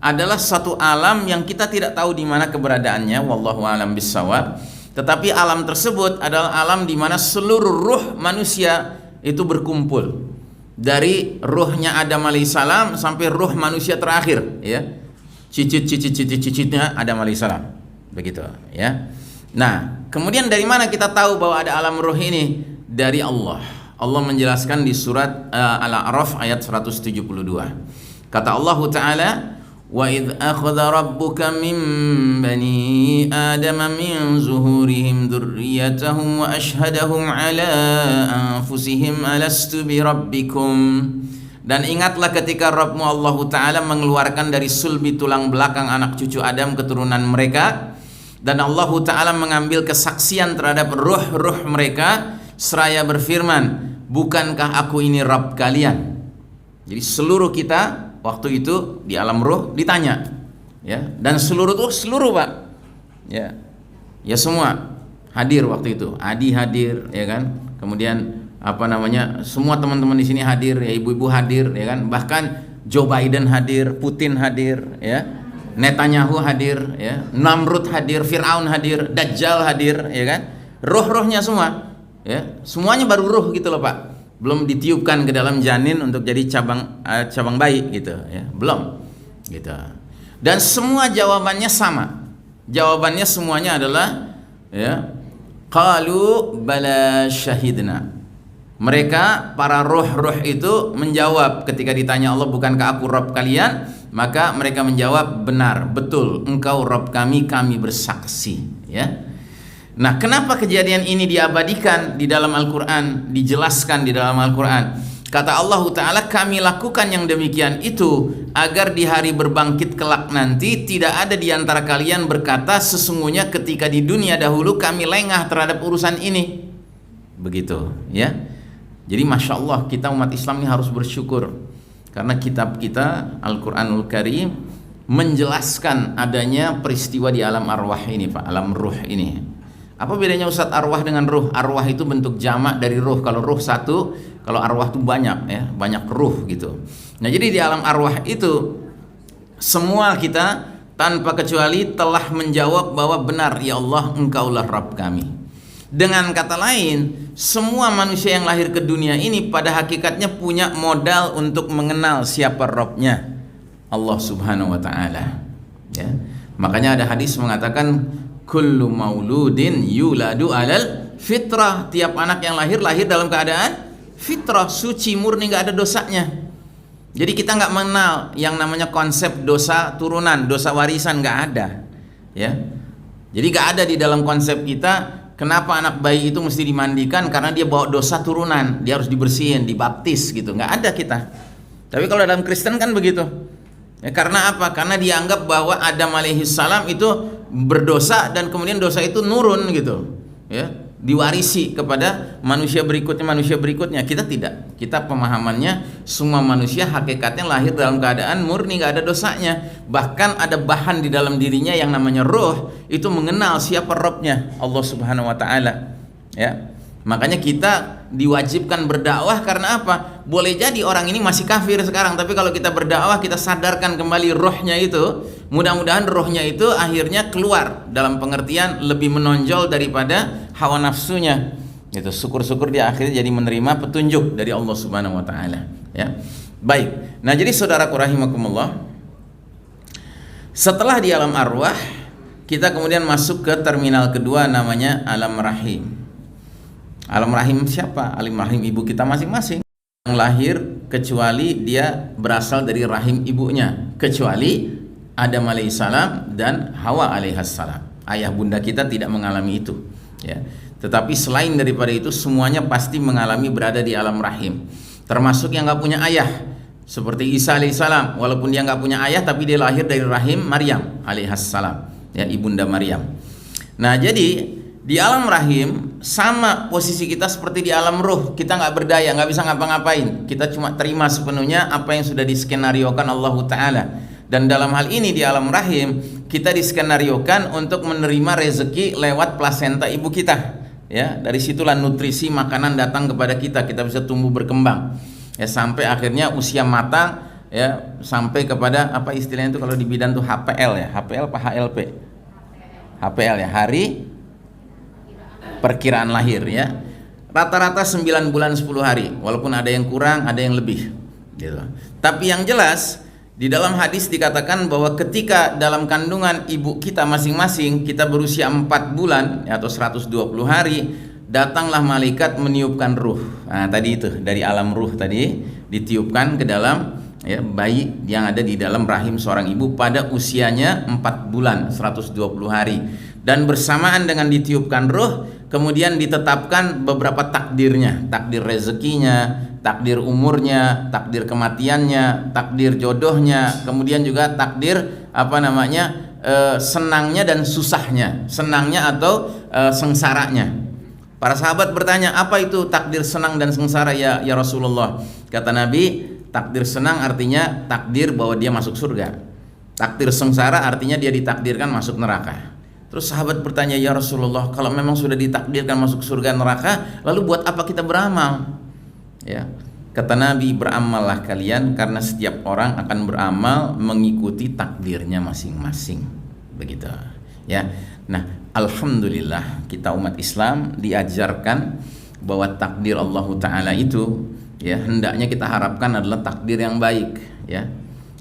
adalah satu alam yang kita tidak tahu di mana keberadaannya, wallahu alam bissawab. Tetapi alam tersebut adalah alam di mana seluruh ruh manusia itu berkumpul. Dari ruhnya Adam alaihissalam sampai ruh manusia terakhir, ya. Cicitnya Adam alaihissalam. Begitu, ya. Nah, kemudian dari mana kita tahu bahwa ada alam ruh ini? Dari Allah. Allah menjelaskan di surat Al-A'raf ayat 172. Kata Allah Ta'ala, wa idh akhadha rabbuka min bani adama min zuhurihim dzurriyyatahum wa ashhadahum ala anfusihim alastu bi rabbikum. Dan ingatlah ketika Rabbmu Allah Ta'ala mengeluarkan dari sulbi tulang belakang anak cucu Adam keturunan mereka, dan Allah Ta'ala mengambil kesaksian terhadap ruh-ruh mereka seraya berfirman, bukankah aku ini Rabb kalian? Jadi seluruh kita waktu itu di alam ruh ditanya, ya, dan seluruh Pak, ya semua hadir waktu itu. Adi hadir, ya kan, kemudian semua teman-teman di sini hadir, ya, ibu-ibu hadir, ya kan, bahkan Joe Biden hadir, Putin hadir, ya, Netanyahu hadir, ya, Namrud hadir, Fir'aun hadir, Dajjal hadir, ya kan, roh-rohnya semua, ya, semuanya baru roh gitu loh Pak. Belum ditiupkan ke dalam janin untuk jadi cabang bayi gitu, ya, belum gitu. Dan semua jawabannya sama. Jawabannya semuanya adalah, ya, qalu bala syahidna. Mereka para roh-roh itu menjawab ketika ditanya Allah, bukankah aku Rabb kalian? Maka mereka menjawab, benar, betul, engkau Rabb kami, kami bersaksi, ya. Nah, kenapa kejadian ini diabadikan di dalam Al-Quran, dijelaskan di dalam Al-Quran? Kata Allah Ta'ala, kami lakukan yang demikian itu agar di hari berbangkit kelak nanti tidak ada di antara kalian berkata, sesungguhnya ketika di dunia dahulu kami lengah terhadap urusan ini. Begitu, ya. Jadi Masya Allah, kita umat Islam ini harus bersyukur karena kitab kita Al-Quranul Karim menjelaskan adanya peristiwa di alam arwah ini Pak, alam ruh ini. Apa bedanya Ustadz arwah dengan ruh? Arwah itu bentuk jamak dari ruh. Kalau ruh satu, kalau arwah itu banyak, ya, banyak ruh gitu. Nah, jadi di alam arwah itu semua kita tanpa kecuali telah menjawab bahwa benar, ya Allah, engkaulah Rabb kami. Dengan kata lain, semua manusia yang lahir ke dunia ini pada hakikatnya punya modal untuk mengenal siapa Rabbnya, Allah Subhanahu wa Ta'ala, ya. Makanya ada hadis mengatakan, kullu mauludin yuladu alal fitrah. Tiap anak yang lahir dalam keadaan fitrah, suci, murni, nggak ada dosanya. Jadi kita nggak mengenal yang namanya konsep dosa turunan, dosa warisan, nggak ada, ya. Jadi nggak ada di dalam konsep kita. Kenapa anak bayi itu mesti dimandikan? Karena dia bawa dosa turunan, dia harus dibersihin, dibaptis gitu. Nggak ada kita. Tapi kalau dalam Kristen kan begitu. Ya, karena apa? Karena dianggap bahwa Adam alaihissalam itu berdosa dan kemudian dosa itu nurun gitu, ya, diwarisi kepada manusia berikutnya. Kita tidak. Kita pemahamannya semua manusia hakikatnya lahir dalam keadaan murni, nggak ada dosanya. Bahkan ada bahan di dalam dirinya yang namanya roh, itu mengenal siapa Rabbnya, Allah Subhanahu wa Ta'ala, ya. Makanya kita diwajibkan berdakwah karena apa? Boleh jadi orang ini masih kafir sekarang, tapi kalau kita berdakwah, kita sadarkan kembali rohnya itu, mudah-mudahan rohnya itu akhirnya keluar dalam pengertian lebih menonjol daripada hawa nafsunya. Itu syukur-syukur dia akhirnya jadi menerima petunjuk dari Allah Subhanahu wa Ta'ala, ya. Baik. Nah, jadi saudaraku rahimakumullah, setelah di alam arwah, kita kemudian masuk ke terminal kedua namanya alam rahim. Alam rahim siapa? Alam rahim ibu kita masing-masing. Yang lahir kecuali dia berasal dari rahim ibunya, kecuali Adam alaihissalam dan Hawa alaihassalam. Ayah bunda kita tidak mengalami itu, ya. Tetapi selain daripada itu, semuanya pasti mengalami berada di alam rahim. Termasuk yang nggak punya ayah, seperti Isa alaihissalam. Walaupun dia nggak punya ayah, tapi dia lahir dari rahim Maryam alaihassalam, ya, ibunda Maryam. Nah, jadi di alam rahim sama posisi kita seperti di alam ruh. Kita nggak berdaya, nggak bisa ngapa-ngapain. Kita cuma terima sepenuhnya apa yang sudah diskenariokan Allah Ta'ala. Dan dalam hal ini di alam rahim, kita diskenariokan untuk menerima rezeki lewat plasenta ibu kita, ya. Dari situlah nutrisi makanan datang kepada kita. Kita bisa tumbuh berkembang, ya, sampai akhirnya usia matang, ya, sampai kepada apa istilahnya itu kalau di bidan tuh HPL, ya. HPL apa HLP? HPL, ya, hari perkiraan lahir ya. Rata-rata 9 bulan 10 hari, walaupun ada yang kurang, ada yang lebih gitu. Tapi yang jelas di dalam hadis dikatakan bahwa ketika dalam kandungan ibu kita masing-masing kita berusia 4 bulan atau 120 hari, datanglah malaikat meniupkan ruh. Nah, tadi itu dari alam ruh tadi ditiupkan ke dalam ya, bayi yang ada di dalam rahim seorang ibu pada usianya 4 bulan 120 hari. Dan bersamaan dengan ditiupkan ruh, kemudian ditetapkan beberapa takdirnya, takdir rezekinya, takdir umurnya, takdir kematiannya, takdir jodohnya, kemudian juga takdir senangnya dan susahnya, senangnya atau sengsaranya. Para sahabat bertanya, apa itu takdir senang dan sengsara ya Rasulullah? Kata Nabi, takdir senang artinya takdir bahwa dia masuk surga. Takdir sengsara artinya dia ditakdirkan masuk neraka. Terus sahabat bertanya, ya Rasulullah, kalau memang sudah ditakdirkan masuk surga neraka, lalu buat apa kita beramal? Ya, kata Nabi, beramallah kalian karena setiap orang akan beramal mengikuti takdirnya masing-masing. Begitu. Ya. Nah, alhamdulillah kita umat Islam diajarkan bahwa takdir Allah Ta'ala itu ya hendaknya kita harapkan adalah takdir yang baik ya.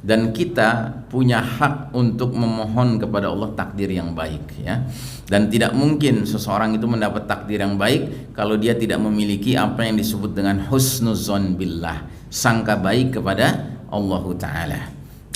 Dan kita punya hak untuk memohon kepada Allah takdir yang baik ya. Dan tidak mungkin seseorang itu mendapat takdir yang baik kalau dia tidak memiliki apa yang disebut dengan husnuzon billah, sangka baik kepada Allah Ta'ala.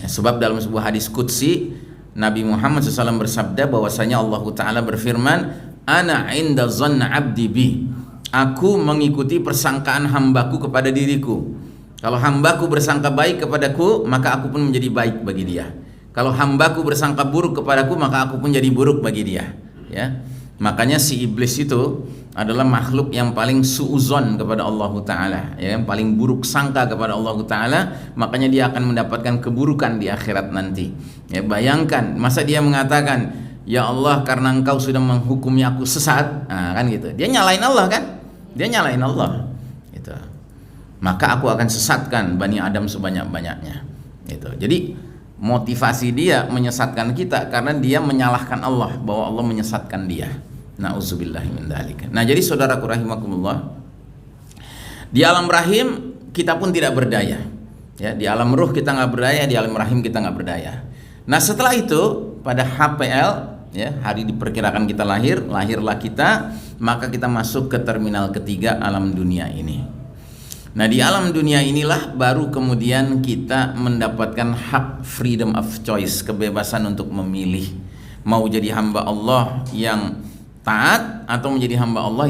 Ya, sebab dalam sebuah hadis qudsi Nabi Muhammad SAW bersabda bahwasanya Allah Ta'ala berfirman, ana inda zanna abdi bi, aku mengikuti persangkaan hambaku kepada diriku. Kalau hambaku bersangka baik kepadaku, maka aku pun menjadi baik bagi dia. Kalau hambaku bersangka buruk kepadaku, maka aku pun jadi buruk bagi dia. Ya, makanya si iblis itu adalah makhluk yang paling suuzon kepada Allah Ta'ala, ya, yang paling buruk sangka kepada Allah Ta'ala. Makanya dia akan mendapatkan keburukan di akhirat nanti. Ya, bayangkan, masa dia mengatakan, ya Allah, karena engkau sudah menghukumi aku sesat, nah, kan gitu. Dia nyalain Allah kan? Dia nyalain Allah. Gitu. Maka aku akan sesatkan Bani Adam sebanyak-banyaknya. Gitu. Jadi motivasi dia menyesatkan kita karena dia menyalahkan Allah, bahwa Allah menyesatkan dia. Na'udzubillahi min dzalik. Nah, jadi saudaraku rahimakumullah, di alam rahim kita pun tidak berdaya. Ya, di alam ruh kita nggak berdaya, di alam rahim kita nggak berdaya. Nah, setelah itu pada HPL, ya, hari diperkirakan kita lahirlah kita, maka kita masuk ke terminal ketiga alam dunia ini. Nah, di alam dunia inilah baru kemudian kita mendapatkan hak freedom of choice, kebebasan untuk memilih mau jadi hamba Allah yang taat atau menjadi hamba Allah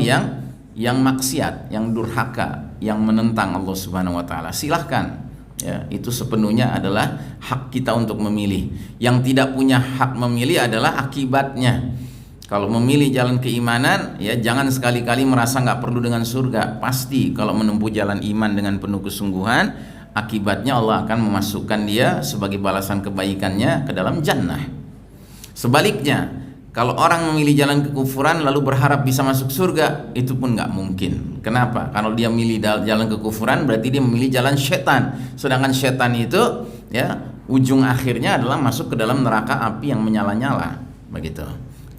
yang maksiat, yang durhaka, yang menentang Allah Subhanahu wa taala. Silahkan. Ya, itu sepenuhnya adalah hak kita untuk memilih. Yang tidak punya hak memilih adalah akibatnya. Kalau memilih jalan keimanan, ya jangan sekali-kali merasa nggak perlu dengan surga. Pasti kalau menempuh jalan iman dengan penuh kesungguhan, akibatnya Allah akan memasukkan dia sebagai balasan kebaikannya ke dalam jannah. Sebaliknya, kalau orang memilih jalan kekufuran lalu berharap bisa masuk surga, itu pun nggak mungkin. Kenapa? Kalau dia milih jalan kekufuran, berarti dia memilih jalan setan. Sedangkan setan itu, ya, ujung akhirnya adalah masuk ke dalam neraka api yang menyala-nyala. Begitu.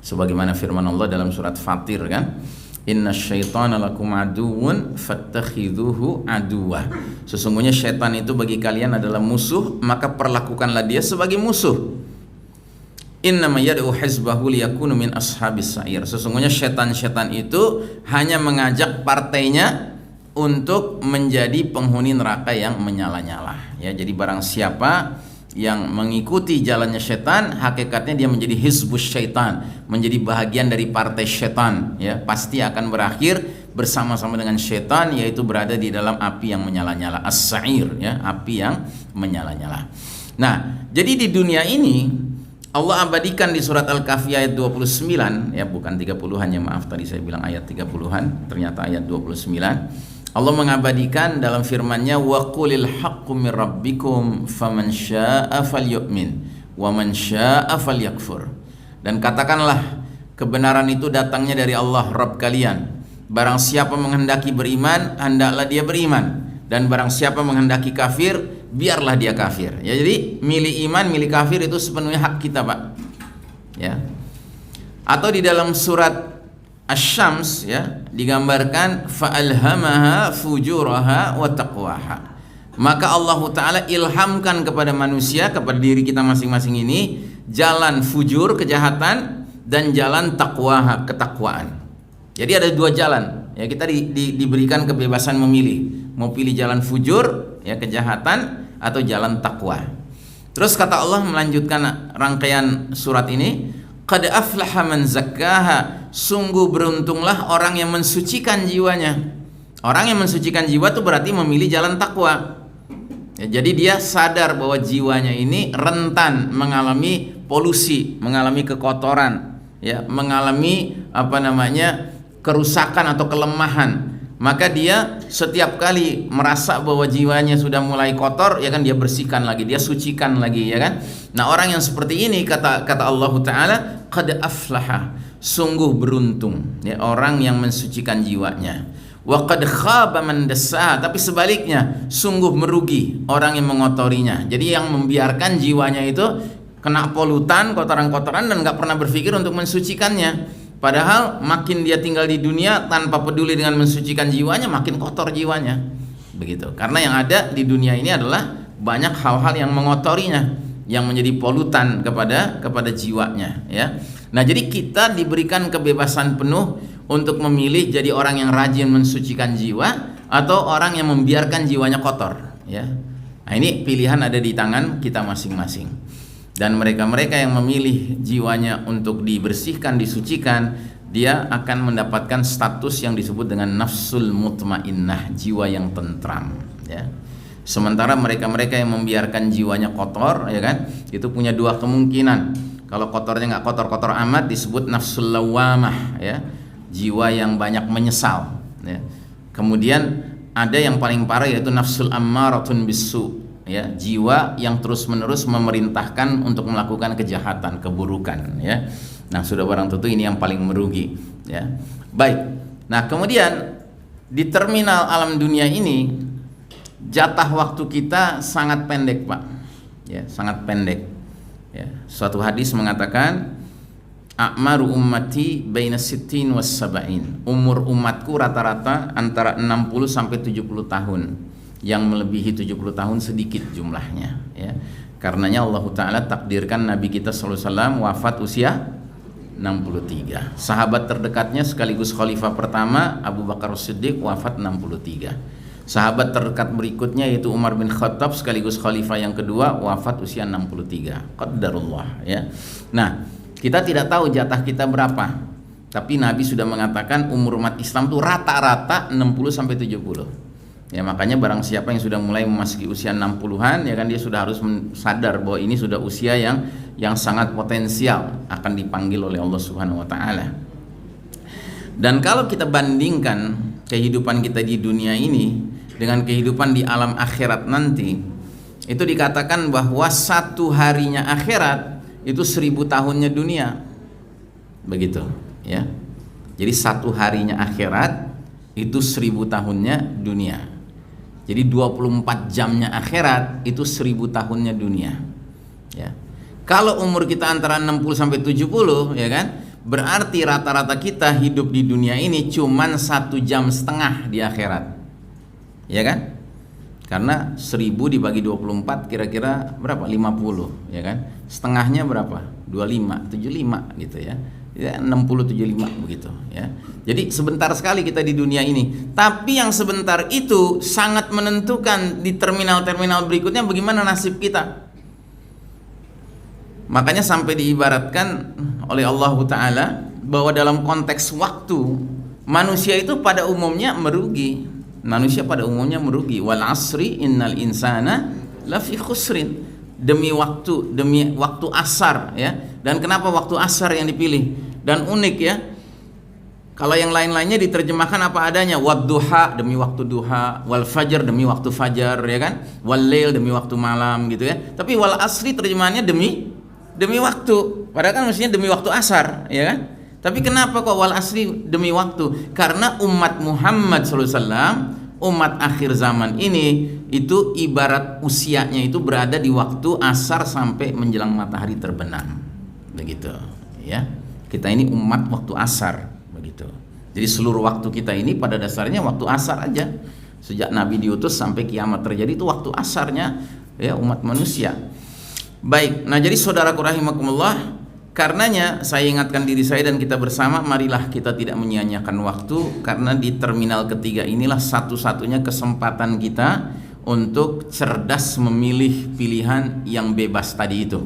Sebagaimana firman Allah dalam surat Fatir kan, innasyaitana lakum aduwwun fattakhidhuhu aduwwa. Sesungguhnya syaitan itu bagi kalian adalah musuh, maka perlakukanlah dia sebagai musuh. Innama yad'u hizbahu liyakunu min ashabis sa'ir. Sesungguhnya syaitan-syaitan itu hanya mengajak partainya untuk menjadi penghuni neraka yang menyala-nyala. Ya, jadi barang siapa yang mengikuti jalannya syaitan, hakikatnya dia menjadi hizbus syaitan, menjadi bahagian dari partai syaitan, ya, pasti akan berakhir bersama-sama dengan syaitan, yaitu berada di dalam api yang menyala-nyala, as-sa'ir, ya, api yang menyala-nyala. Nah, jadi di dunia ini Allah abadikan di surat Al-Kahfi ayat 29, ya, bukan 30-an, ya, maaf, tadi saya bilang ayat 30-an, ternyata ayat 29. Allah mengabadikan dalam firman-Nya, wa qulil haqqu mir rabbikum faman syaa'a falyu'min wa man syaa'a falyakfur. Dan katakanlah kebenaran itu datangnya dari Allah Rabb kalian. Barang siapa menghendaki beriman, hendaklah dia beriman, dan barang siapa menghendaki kafir, biarlah dia kafir. Ya, jadi milih iman, milih kafir itu sepenuhnya hak kita, Pak. Ya. Atau di dalam surat Asy-syams ya digambarkan fa'alhamaha fujuraha wa taqwaha. Maka Allah Ta'ala ilhamkan kepada manusia, kepada diri kita masing-masing ini, jalan fujur, kejahatan, dan jalan taqwaha, ketakwaan. Jadi ada dua jalan ya, kita diberikan kebebasan memilih, mau pilih jalan fujur ya, kejahatan, atau jalan takwa. Terus kata Allah melanjutkan rangkaian surat ini, qad aflaha man zakkaha, sungguh beruntunglah orang yang mensucikan jiwanya. Orang yang mensucikan jiwa itu berarti memilih jalan takwa ya, jadi dia sadar bahwa jiwanya ini rentan mengalami polusi, mengalami kekotoran ya, mengalami kerusakan atau kelemahan. Maka dia setiap kali merasa bahwa jiwanya sudah mulai kotor ya kan, dia bersihkan lagi, dia sucikan lagi ya kan. Nah, orang yang seperti ini kata Allah Ta'ala, qad aflaha, sungguh beruntung ya orang yang mensucikan jiwanya. Wa qad khaba man dassaha, tapi sebaliknya sungguh merugi orang yang mengotorinya. Jadi yang membiarkan jiwanya itu kena polutan, kotoran-kotoran, dan nggak pernah berpikir untuk mensucikannya. Padahal makin dia tinggal di dunia tanpa peduli dengan mensucikan jiwanya, makin kotor jiwanya. Begitu. Karena yang ada di dunia ini adalah banyak hal-hal yang mengotorinya, yang menjadi polutan kepada jiwanya ya. Nah, jadi kita diberikan kebebasan penuh untuk memilih jadi orang yang rajin mensucikan jiwa atau orang yang membiarkan jiwanya kotor ya. Nah, ini pilihan ada di tangan kita masing-masing. Dan mereka-mereka yang memilih jiwanya untuk dibersihkan, disucikan, dia akan mendapatkan status yang disebut dengan nafsul mutmainnah, jiwa yang tentram ya. Sementara mereka-mereka yang membiarkan jiwanya kotor ya kan, itu punya dua kemungkinan. Kalau kotornya nggak kotor-kotor amat, disebut nafsul lawamah ya, jiwa yang banyak menyesal ya. Kemudian ada yang paling parah, yaitu nafsul ammaratun bisu ya, jiwa yang terus-menerus memerintahkan untuk melakukan kejahatan, keburukan ya. Nah, sudah barang tentu ini yang paling merugi ya. Baik. Nah, kemudian di terminal alam dunia ini jatah waktu kita sangat pendek, Pak. Ya, sangat pendek. Ya, suatu hadis mengatakan a'maru ummati baina sittin was sab'in. Umur umatku rata-rata antara 60 sampai 70 tahun. Yang melebihi 70 tahun sedikit jumlahnya ya. Karenanya Allah Ta'ala takdirkan Nabi kita sallallahu alaihi wasallam wafat usia 63. Sahabat terdekatnya sekaligus khalifah pertama Abu Bakar As-Siddiq wafat 63. Sahabat terdekat berikutnya yaitu Umar bin Khattab sekaligus khalifah yang kedua wafat usia 63. Qadarullah ya. Nah, kita tidak tahu jatah kita berapa. Tapi Nabi sudah mengatakan umur umat Islam itu rata-rata 60 sampai 70. Ya, makanya barang siapa yang sudah mulai memasuki usia 60-an ya kan, dia sudah harus sadar bahwa ini sudah usia yang sangat potensial akan dipanggil oleh Allah Subhanahu wa taala. Dan kalau kita bandingkan kehidupan kita di dunia ini dengan kehidupan di alam akhirat nanti, itu dikatakan bahwa satu harinya akhirat itu 1000 tahunnya dunia. Begitu ya. Jadi satu harinya akhirat itu 1000 tahunnya dunia. Jadi 24 jamnya akhirat itu 1000 tahunnya dunia ya. Kalau umur kita antara 60 sampai 70 ya kan, berarti rata-rata kita hidup di dunia ini cuman 1,5 jam di akhirat ya kan. Karena 1000 dibagi 24 kira-kira berapa? 50 ya kan. Setengahnya berapa? 25, 75 gitu ya. Ya 60 75 begitu ya. Jadi sebentar sekali kita di dunia ini. Tapi yang sebentar itu sangat menentukan di terminal-terminal berikutnya bagaimana nasib kita. Makanya sampai diibaratkan oleh Allah Ta'ala bahwa dalam konteks waktu manusia itu pada umumnya merugi. Manusia pada umumnya merugi. Wal asri innal insana lafi khusrin. Demi waktu asar ya. Dan kenapa waktu asar yang dipilih? Dan unik ya, kalau yang lain-lainnya diterjemahkan apa adanya, wadduha demi waktu duha, wal fajar demi waktu fajar ya kan, wal lail demi waktu malam gitu ya. Tapi wal asri terjemahannya demi waktu, padahal kan mestinya demi waktu asar ya kan. Tapi kenapa kok wal asri demi waktu? Karena umat Muhammad SAW, umat akhir zaman ini itu ibarat usianya itu berada di waktu asar sampai menjelang matahari terbenam begitu ya. Kita ini umat waktu asar begitu. Begitu. Jadi seluruh waktu kita ini pada dasarnya waktu asar aja. Sejak Nabi diutus sampai kiamat terjadi itu waktu asarnya ya umat manusia. Baik. Nah, jadi saudaraku rahimakumullah, karenanya saya ingatkan diri saya dan kita bersama, marilah kita tidak menyia-nyiakan waktu, karena di terminal ketiga inilah satu-satunya kesempatan kita untuk cerdas memilih pilihan yang bebas tadi itu.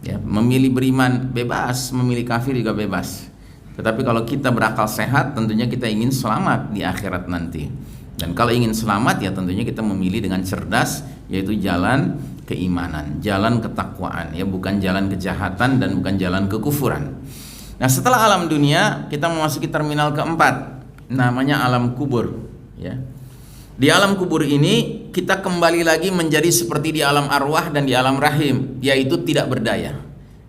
Ya, memilih beriman bebas, memilih kafir juga bebas. Tetapi kalau kita berakal sehat, tentunya kita ingin selamat di akhirat nanti. Dan kalau ingin selamat ya tentunya kita memilih dengan cerdas, yaitu jalan keimanan, jalan ketakwaan, ya bukan jalan kejahatan dan bukan jalan kekufuran. Nah, setelah alam dunia kita memasuki terminal keempat, namanya alam kubur. Ya. Di alam kubur ini kita kembali lagi menjadi seperti di alam arwah dan di alam rahim, yaitu tidak berdaya.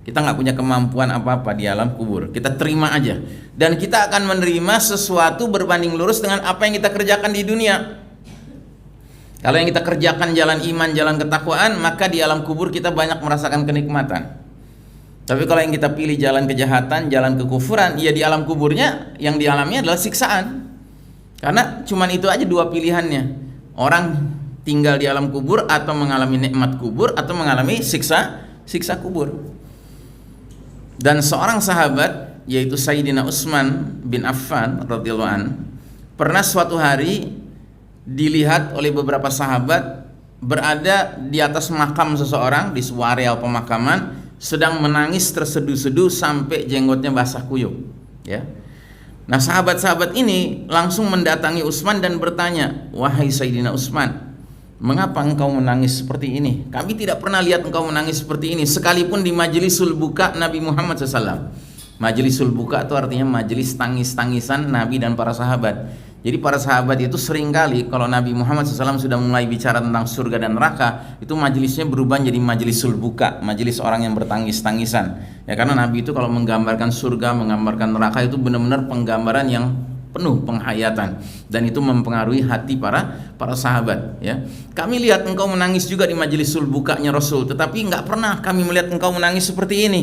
Kita nggak punya kemampuan apa-apa di alam kubur. Kita terima aja. Dan kita akan menerima sesuatu berbanding lurus dengan apa yang kita kerjakan di dunia. Kalau yang kita kerjakan jalan iman, jalan ketakwaan, maka di alam kubur kita banyak merasakan kenikmatan. Tapi kalau yang kita pilih jalan kejahatan, jalan kekufuran, ya di alam kuburnya yang dialami adalah siksaan. Karena cuman itu aja dua pilihannya. Orang tinggal di alam kubur atau mengalami nikmat kubur atau mengalami siksa kubur. Dan seorang sahabat yaitu Sayyidina Utsman bin Affan radhiyallahu an pernah suatu hari dilihat oleh beberapa sahabat berada di atas makam seseorang di sebuah areal pemakaman, sedang menangis terseduh-seduh sampai jenggotnya basah kuyup, ya. Nah, sahabat-sahabat ini langsung mendatangi Utsman dan bertanya, "Wahai Sayyidina Utsman, mengapa engkau menangis seperti ini? Kami tidak pernah lihat engkau menangis seperti ini, sekalipun di majlisul buka Nabi Muhammad SAW." Majlisul buka itu artinya majelis tangis-tangisan Nabi dan para sahabat. Jadi para sahabat itu seringkali kalau Nabi Muhammad SAW sudah mulai bicara tentang surga dan neraka, itu majelisnya berubah menjadi majlisul buka, majelis orang yang bertangis-tangisan. Ya, karena Nabi itu kalau menggambarkan surga, menggambarkan neraka itu benar-benar penggambaran yang penuh penghayatan, dan itu mempengaruhi hati para sahabat. Ya, kami lihat engkau menangis juga di majlisul bukanya Rasul, tetapi nggak pernah kami melihat engkau menangis seperti ini.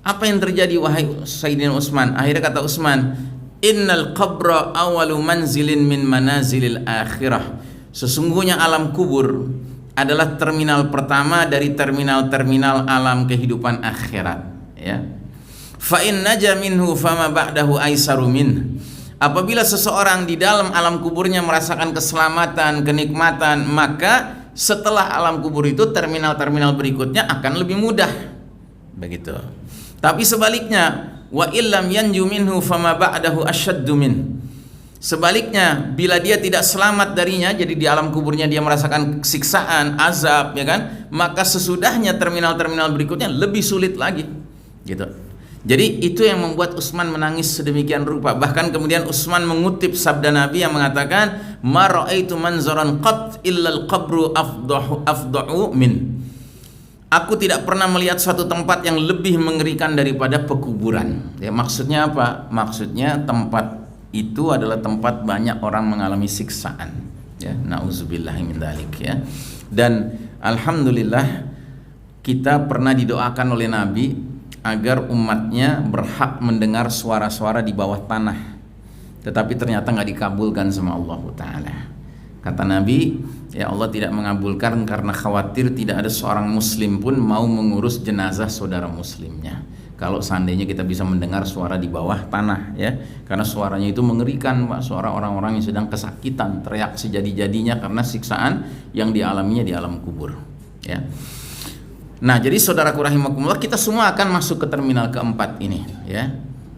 Apa yang terjadi wahai Sayyidina Utsman? Akhirnya kata Utsman, "Innal qabra awalu manzilin min manazilil akhirah." Sesungguhnya alam kubur adalah terminal pertama dari terminal-terminal alam kehidupan akhirat. Ya, fa in naja minhu fama ba'dahu aisaru min. Apabila seseorang di dalam alam kuburnya merasakan keselamatan, kenikmatan, maka setelah alam kubur itu terminal-terminal berikutnya akan lebih mudah. Begitu. Tapi sebaliknya, wa illam yanju minhu fama ba'dahu asyaddu min. Sebaliknya, bila dia tidak selamat darinya, jadi di alam kuburnya dia merasakan siksaan, azab, ya kan? Maka sesudahnya terminal-terminal berikutnya lebih sulit lagi. Gitu. Jadi itu yang membuat Utsman menangis sedemikian rupa. Bahkan kemudian Utsman mengutip sabda Nabi yang mengatakan, "Ma ra'aitu manzaran qat illa al-qabru afdahu min." Aku tidak pernah melihat suatu tempat yang lebih mengerikan daripada pekuburan. Ya, maksudnya apa? Maksudnya tempat itu adalah tempat banyak orang mengalami siksaan. Ya, nauzubillahi min dzalik, ya. Dan alhamdulillah kita pernah didoakan oleh Nabi agar umatnya berhak mendengar suara-suara di bawah tanah, tetapi ternyata nggak dikabulkan sama Allah Ta'ala. Kata Nabi, ya Allah tidak mengabulkan karena khawatir tidak ada seorang muslim pun mau mengurus jenazah saudara muslimnya. Kalau seandainya kita bisa mendengar suara di bawah tanah, ya, karena suaranya itu mengerikan, Pak. Suara orang-orang yang sedang kesakitan, teriak sejadi-jadinya karena siksaan yang dialaminya di alam kubur, ya. Nah, jadi saudaraku rahimakumullah, kita semua akan masuk ke terminal keempat ini, ya.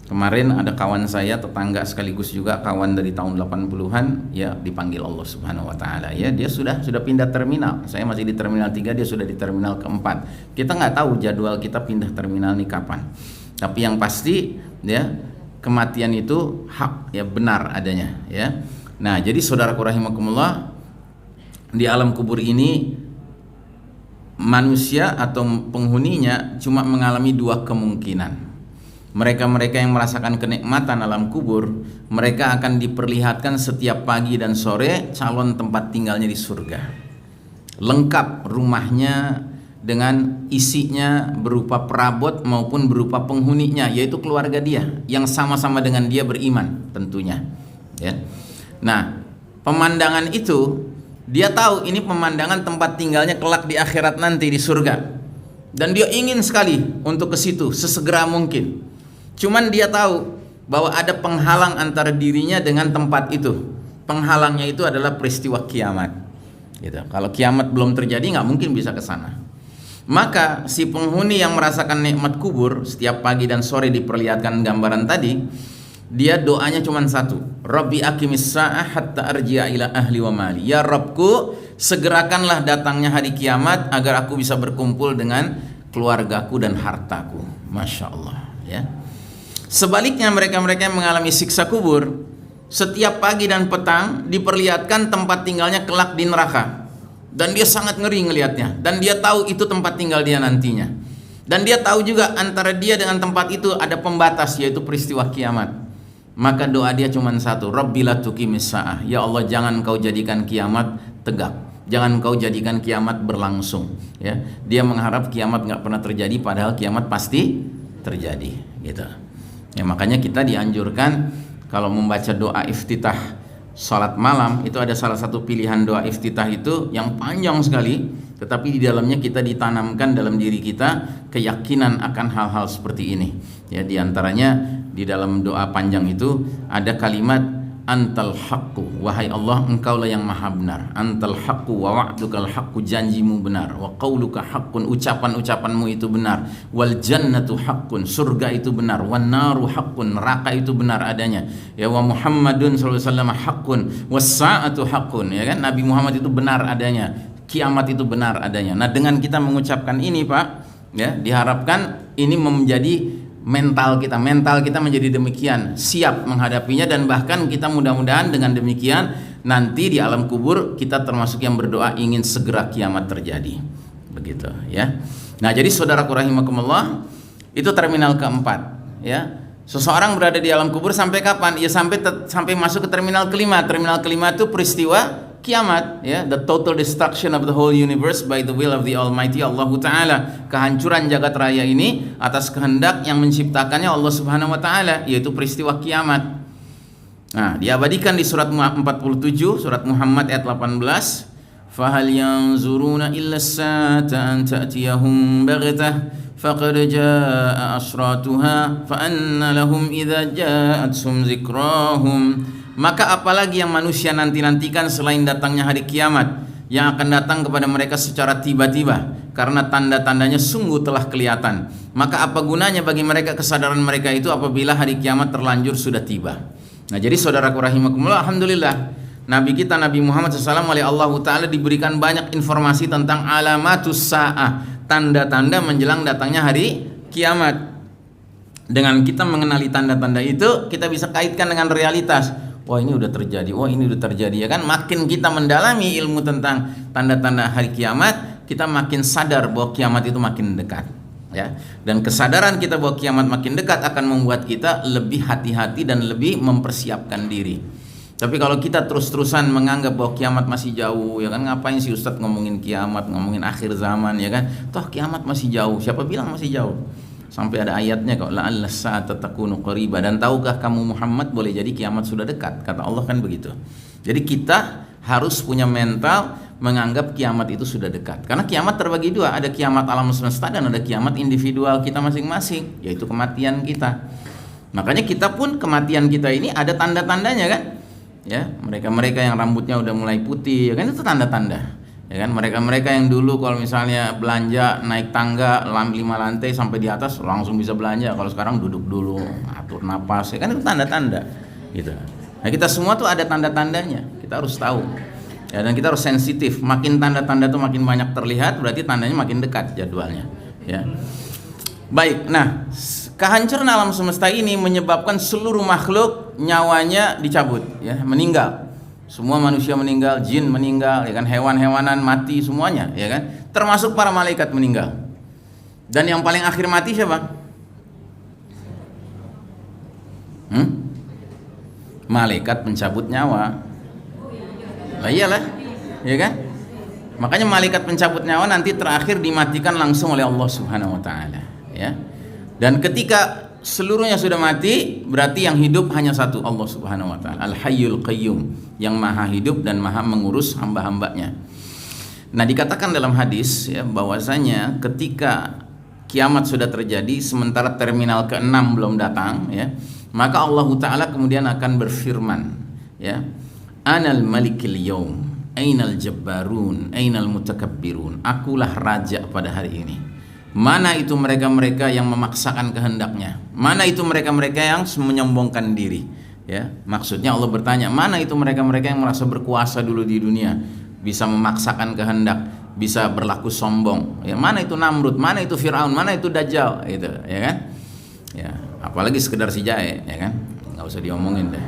Kemarin ada kawan saya, tetangga sekaligus juga kawan dari tahun 80-an, ya, dipanggil Allah Subhanahu wa taala, ya. Dia sudah pindah terminal. Saya masih di terminal 3, dia sudah di terminal keempat. Kita nggak tahu jadwal kita pindah terminal ini kapan. Tapi yang pasti, ya, kematian itu hak, ya, benar adanya, ya. Nah, jadi saudaraku rahimakumullah, di alam kubur ini manusia atau penghuninya cuma mengalami dua kemungkinan. Mereka-mereka yang merasakan kenikmatan alam kubur, mereka akan diperlihatkan setiap pagi dan sore calon tempat tinggalnya di surga. Lengkap rumahnya, dengan isinya berupa perabot maupun berupa penghuninya, yaitu keluarga dia yang sama-sama dengan dia beriman tentunya, ya. Nah, pemandangan itu dia tahu ini pemandangan tempat tinggalnya kelak di akhirat nanti di surga, dan dia ingin sekali untuk ke situ sesegera mungkin. Cuman dia tahu bahwa ada penghalang antara dirinya dengan tempat itu. Penghalangnya itu adalah peristiwa kiamat, gitu. Kalau kiamat belum terjadi nggak mungkin bisa ke sana. Maka si penghuni yang merasakan nikmat kubur setiap pagi dan sore diperlihatkan gambaran tadi, dia doanya cuma satu, Rabbi aqimis sa'ah hatta arji'a ila ahli wa mali. Ya Rabbku, segerakanlah datangnya hari kiamat agar aku bisa berkumpul dengan keluargaku dan hartaku. Masya Allah, ya. Sebaliknya mereka-mereka yang mengalami siksa kubur, setiap pagi dan petang diperlihatkan tempat tinggalnya kelak di neraka. Dan dia sangat ngeri ngelihatnya, dan dia tahu itu tempat tinggal dia nantinya. Dan dia tahu juga antara dia dengan tempat itu ada pembatas, yaitu peristiwa kiamat. Maka doa dia cuma satu, Rabbi la tuqimis sa'ah. Ya Allah, jangan kau jadikan kiamat tegak, jangan kau jadikan kiamat berlangsung, ya. Dia mengharap kiamat nggak pernah terjadi, padahal kiamat pasti terjadi, gitu. Ya, makanya kita dianjurkan kalau membaca doa iftitah salat malam itu ada salah satu pilihan doa iftitah itu yang panjang sekali, tetapi di dalamnya kita ditanamkan dalam diri kita keyakinan akan hal-hal seperti ini. Ya, di antaranya di dalam doa panjang itu ada kalimat antal haqqu, wahai Allah engkaulah yang maha benar. Antal haqqu wa wa'dukal haqqu, janjimu benar. Wa qauluka haqqun, ucapan-ucapanmu itu benar. Wal jannatu haqqun, surga itu benar. Wan naru haqqun, neraka itu benar adanya. Ya, wa Muhammadun sallallahu alaihi wasallam haqqun, was sa'atu haqqun, ya kan? Nabi Muhammad itu benar adanya. Kiamat itu benar adanya. Nah, dengan kita mengucapkan ini, Pak, ya, diharapkan ini menjadi mental kita menjadi demikian, siap menghadapinya, dan bahkan kita mudah-mudahan dengan demikian nanti di alam kubur kita termasuk yang berdoa ingin segera kiamat terjadi, begitu, ya. Nah, jadi saudaraku rahimakumullah, itu terminal keempat, ya. Seseorang berada di alam kubur sampai kapan? Ya sampai masuk ke terminal kelima. Terminal kelima itu peristiwa kiamat, ya, the total destruction of the whole universe by the will of the Almighty Allah Ta'ala. Kehancuran jagat raya ini atas kehendak yang menciptakannya Allah Subhanahu Wa Ta'ala, yaitu peristiwa kiamat. Nah, diabadikan di surat 47, surat Muhammad ayat 18. Fahal yanzuruna illa as-sa'ata an ta'tiyahum baghtah faqad jaa'a asratuha fa anna lahum idza ja'athum zikrahum. Maka apalagi yang manusia nanti-nantikan selain datangnya hari kiamat yang akan datang kepada mereka secara tiba-tiba, karena tanda-tandanya sungguh telah kelihatan. Maka apa gunanya bagi mereka kesadaran mereka itu apabila hari kiamat terlanjur sudah tiba. Nah, jadi saudaraku rahimakumullah, alhamdulillah Nabi kita Nabi Muhammad SAW oleh Allah Ta'ala diberikan banyak informasi tentang alamatus sa'ah, tanda-tanda menjelang datangnya hari kiamat. Dengan kita mengenali tanda-tanda itu, kita bisa kaitkan dengan realitas. Wah, ini udah terjadi, wah ini udah terjadi, ya kan? Makin kita mendalami ilmu tentang tanda-tanda hari kiamat, kita makin sadar bahwa kiamat itu makin dekat, ya. Dan kesadaran kita bahwa kiamat makin dekat akan membuat kita lebih hati-hati dan lebih mempersiapkan diri. Tapi kalau kita terus-terusan menganggap bahwa kiamat masih jauh, ya kan, ngapain sih Ustadz ngomongin kiamat, ngomongin akhir zaman, ya kan? Toh kiamat masih jauh, siapa bilang masih jauh? Sampai ada ayatnya kok, la'alla sa'ata takunu qariba, dan tahukah kamu Muhammad boleh jadi kiamat sudah dekat, kata Allah kan begitu. Jadi kita harus punya mental menganggap kiamat itu sudah dekat. Karena kiamat terbagi dua, ada kiamat alam semesta dan ada kiamat individual kita masing-masing, yaitu kematian kita. Makanya kita pun kematian kita ini ada tanda-tandanya kan? Ya, mereka-mereka yang rambutnya udah mulai putih, ya kan, itu tanda-tanda. Ya kan, mereka-mereka yang dulu kalau misalnya belanja naik tangga 5 lantai sampai di atas langsung bisa belanja, kalau sekarang duduk dulu, atur napas, ya kan, itu tanda-tanda gitu. Nah, kita semua tuh ada tanda-tandanya, kita harus tahu. Ya, dan kita harus sensitif. Makin tanda-tanda tuh makin banyak terlihat, berarti tandanya makin dekat jadwalnya, ya. Baik, nah, kehancuran alam semesta ini menyebabkan seluruh makhluk nyawanya dicabut, ya, meninggal. Semua manusia meninggal, jin meninggal, ya kan, hewan-hewanan mati semuanya, ya kan, termasuk para malaikat meninggal. Dan yang paling akhir mati siapa? Malaikat pencabut nyawa. Lah iyalah, ya kan? Makanya malaikat pencabut nyawa nanti terakhir dimatikan langsung oleh Allah Subhanahu wa taala, ya. Dan ketika seluruhnya sudah mati, berarti yang hidup hanya satu, Allah Subhanahu wa taala, Al-Hayyul Qayyum, yang maha hidup dan maha mengurus hamba-hambanya. Nah, dikatakan dalam hadis ya bahwasanya ketika kiamat sudah terjadi sementara terminal ke-6 belum datang, ya, maka Allah taala kemudian akan berfirman, ya, Anal Malikil Yaum, Ainal Jabbarun, Ainal Mutakabbirun. Akulah raja pada hari ini. Mana itu mereka-mereka yang memaksakan kehendaknya? Mana itu mereka-mereka yang menyombongkan diri? Ya, maksudnya Allah bertanya, mana itu mereka-mereka yang merasa berkuasa dulu di dunia, bisa memaksakan kehendak, bisa berlaku sombong? Ya, mana itu Namrud? Mana itu Firaun? Mana itu Dajjal? Itu, ya kan? Ya, apalagi sekedar si jahe, ya kan? Nggak usah diomongin deh.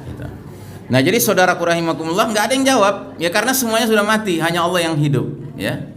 Gitu. Nah, jadi saudaraku rahimakumullah, nggak ada yang jawab, ya karena semuanya sudah mati, hanya Allah yang hidup, ya.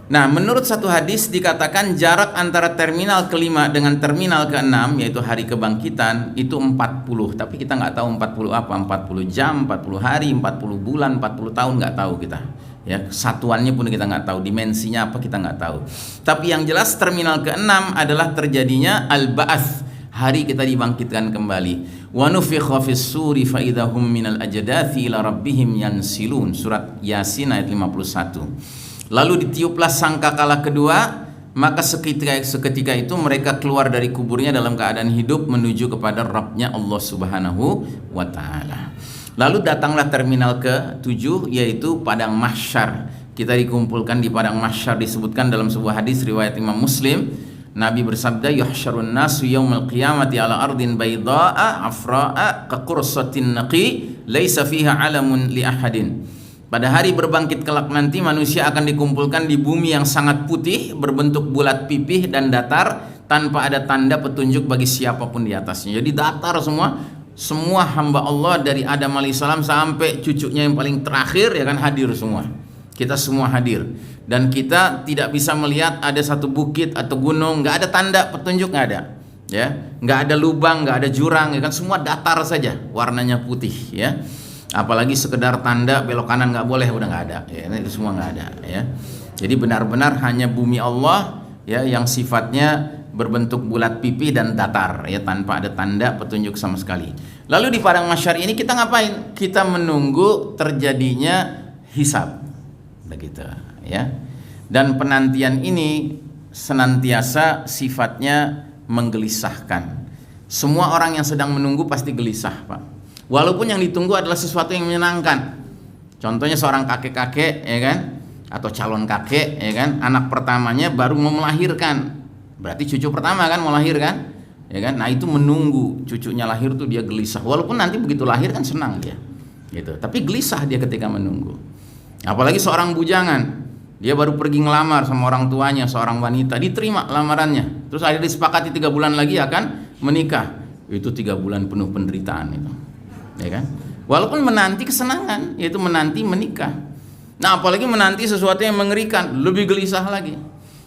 Nah, menurut satu hadis dikatakan jarak antara terminal ke-5 dengan terminal ke-6, yaitu hari kebangkitan, itu 40. Tapi kita nggak tahu 40 apa, 40 jam, 40 hari, 40 bulan, 40 tahun, nggak tahu kita. Ya, satuannya pun kita nggak tahu, dimensinya apa kita nggak tahu. Tapi yang jelas terminal ke-6 adalah terjadinya al-ba'ats, hari kita dibangkitkan kembali. Wa nufikha fis-suri fa idahum minal ajdathi ila rabbihim yansilun, surat Yasin ayat 51. Lalu ditiuplah sangkakala kedua, maka seketika itu mereka keluar dari kuburnya dalam keadaan hidup menuju kepada Rabbnya Allah Subhanahu wa taala. Lalu datanglah terminal ke-7, yaitu padang mahsyar. Kita dikumpulkan di padang mahsyar, disebutkan dalam sebuah hadis riwayat Imam Muslim. Nabi bersabda, yuhsyarun nasu yaumal qiyamati ala ardin bayda'a afra'a ka qursatin naqi laisa fiha alamun li ahadin. Pada hari berbangkit kelak nanti manusia akan dikumpulkan di bumi yang sangat putih, berbentuk bulat pipih dan datar, tanpa ada tanda petunjuk bagi siapapun di atasnya. Jadi datar semua hamba Allah dari Adam alaihissalam sampai cucunya yang paling terakhir, ya kan, hadir semua. Kita semua hadir dan kita tidak bisa melihat ada satu bukit atau gunung, nggak ada tanda petunjuk, nggak ada, ya, nggak ada lubang, nggak ada jurang, ya kan, semua datar saja, warnanya putih, ya. Apalagi sekedar tanda belok kanan nggak boleh, udah nggak ada, ya, itu semua nggak ada, ya. Jadi benar-benar hanya bumi Allah, ya, yang sifatnya berbentuk bulat pipih dan datar, ya, tanpa ada tanda petunjuk sama sekali. Lalu di padang mahsyar ini kita ngapain? Kita menunggu terjadinya hisab, begitu, ya. Dan penantian ini senantiasa sifatnya menggelisahkan. Semua orang yang sedang menunggu pasti gelisah, Pak. Walaupun yang ditunggu adalah sesuatu yang menyenangkan. Contohnya seorang kakek-kakek, ya kan, atau calon kakek, ya kan, anak pertamanya baru mau melahirkan. Berarti cucu pertama kan mau lahir kan? Ya kan? Nah, itu menunggu cucunya lahir tuh dia gelisah. Walaupun nanti begitu lahir kan senang dia. Gitu. Tapi gelisah dia ketika menunggu. Apalagi seorang bujangan, dia baru pergi ngelamar sama orang tuanya, seorang wanita, diterima lamarannya. Terus ada disepakati 3 bulan lagi akan menikah. Itu 3 bulan penuh penderitaan itu. Ya kan? Walaupun menanti kesenangan, yaitu menanti menikah. Nah, apalagi menanti sesuatu yang mengerikan, lebih gelisah lagi.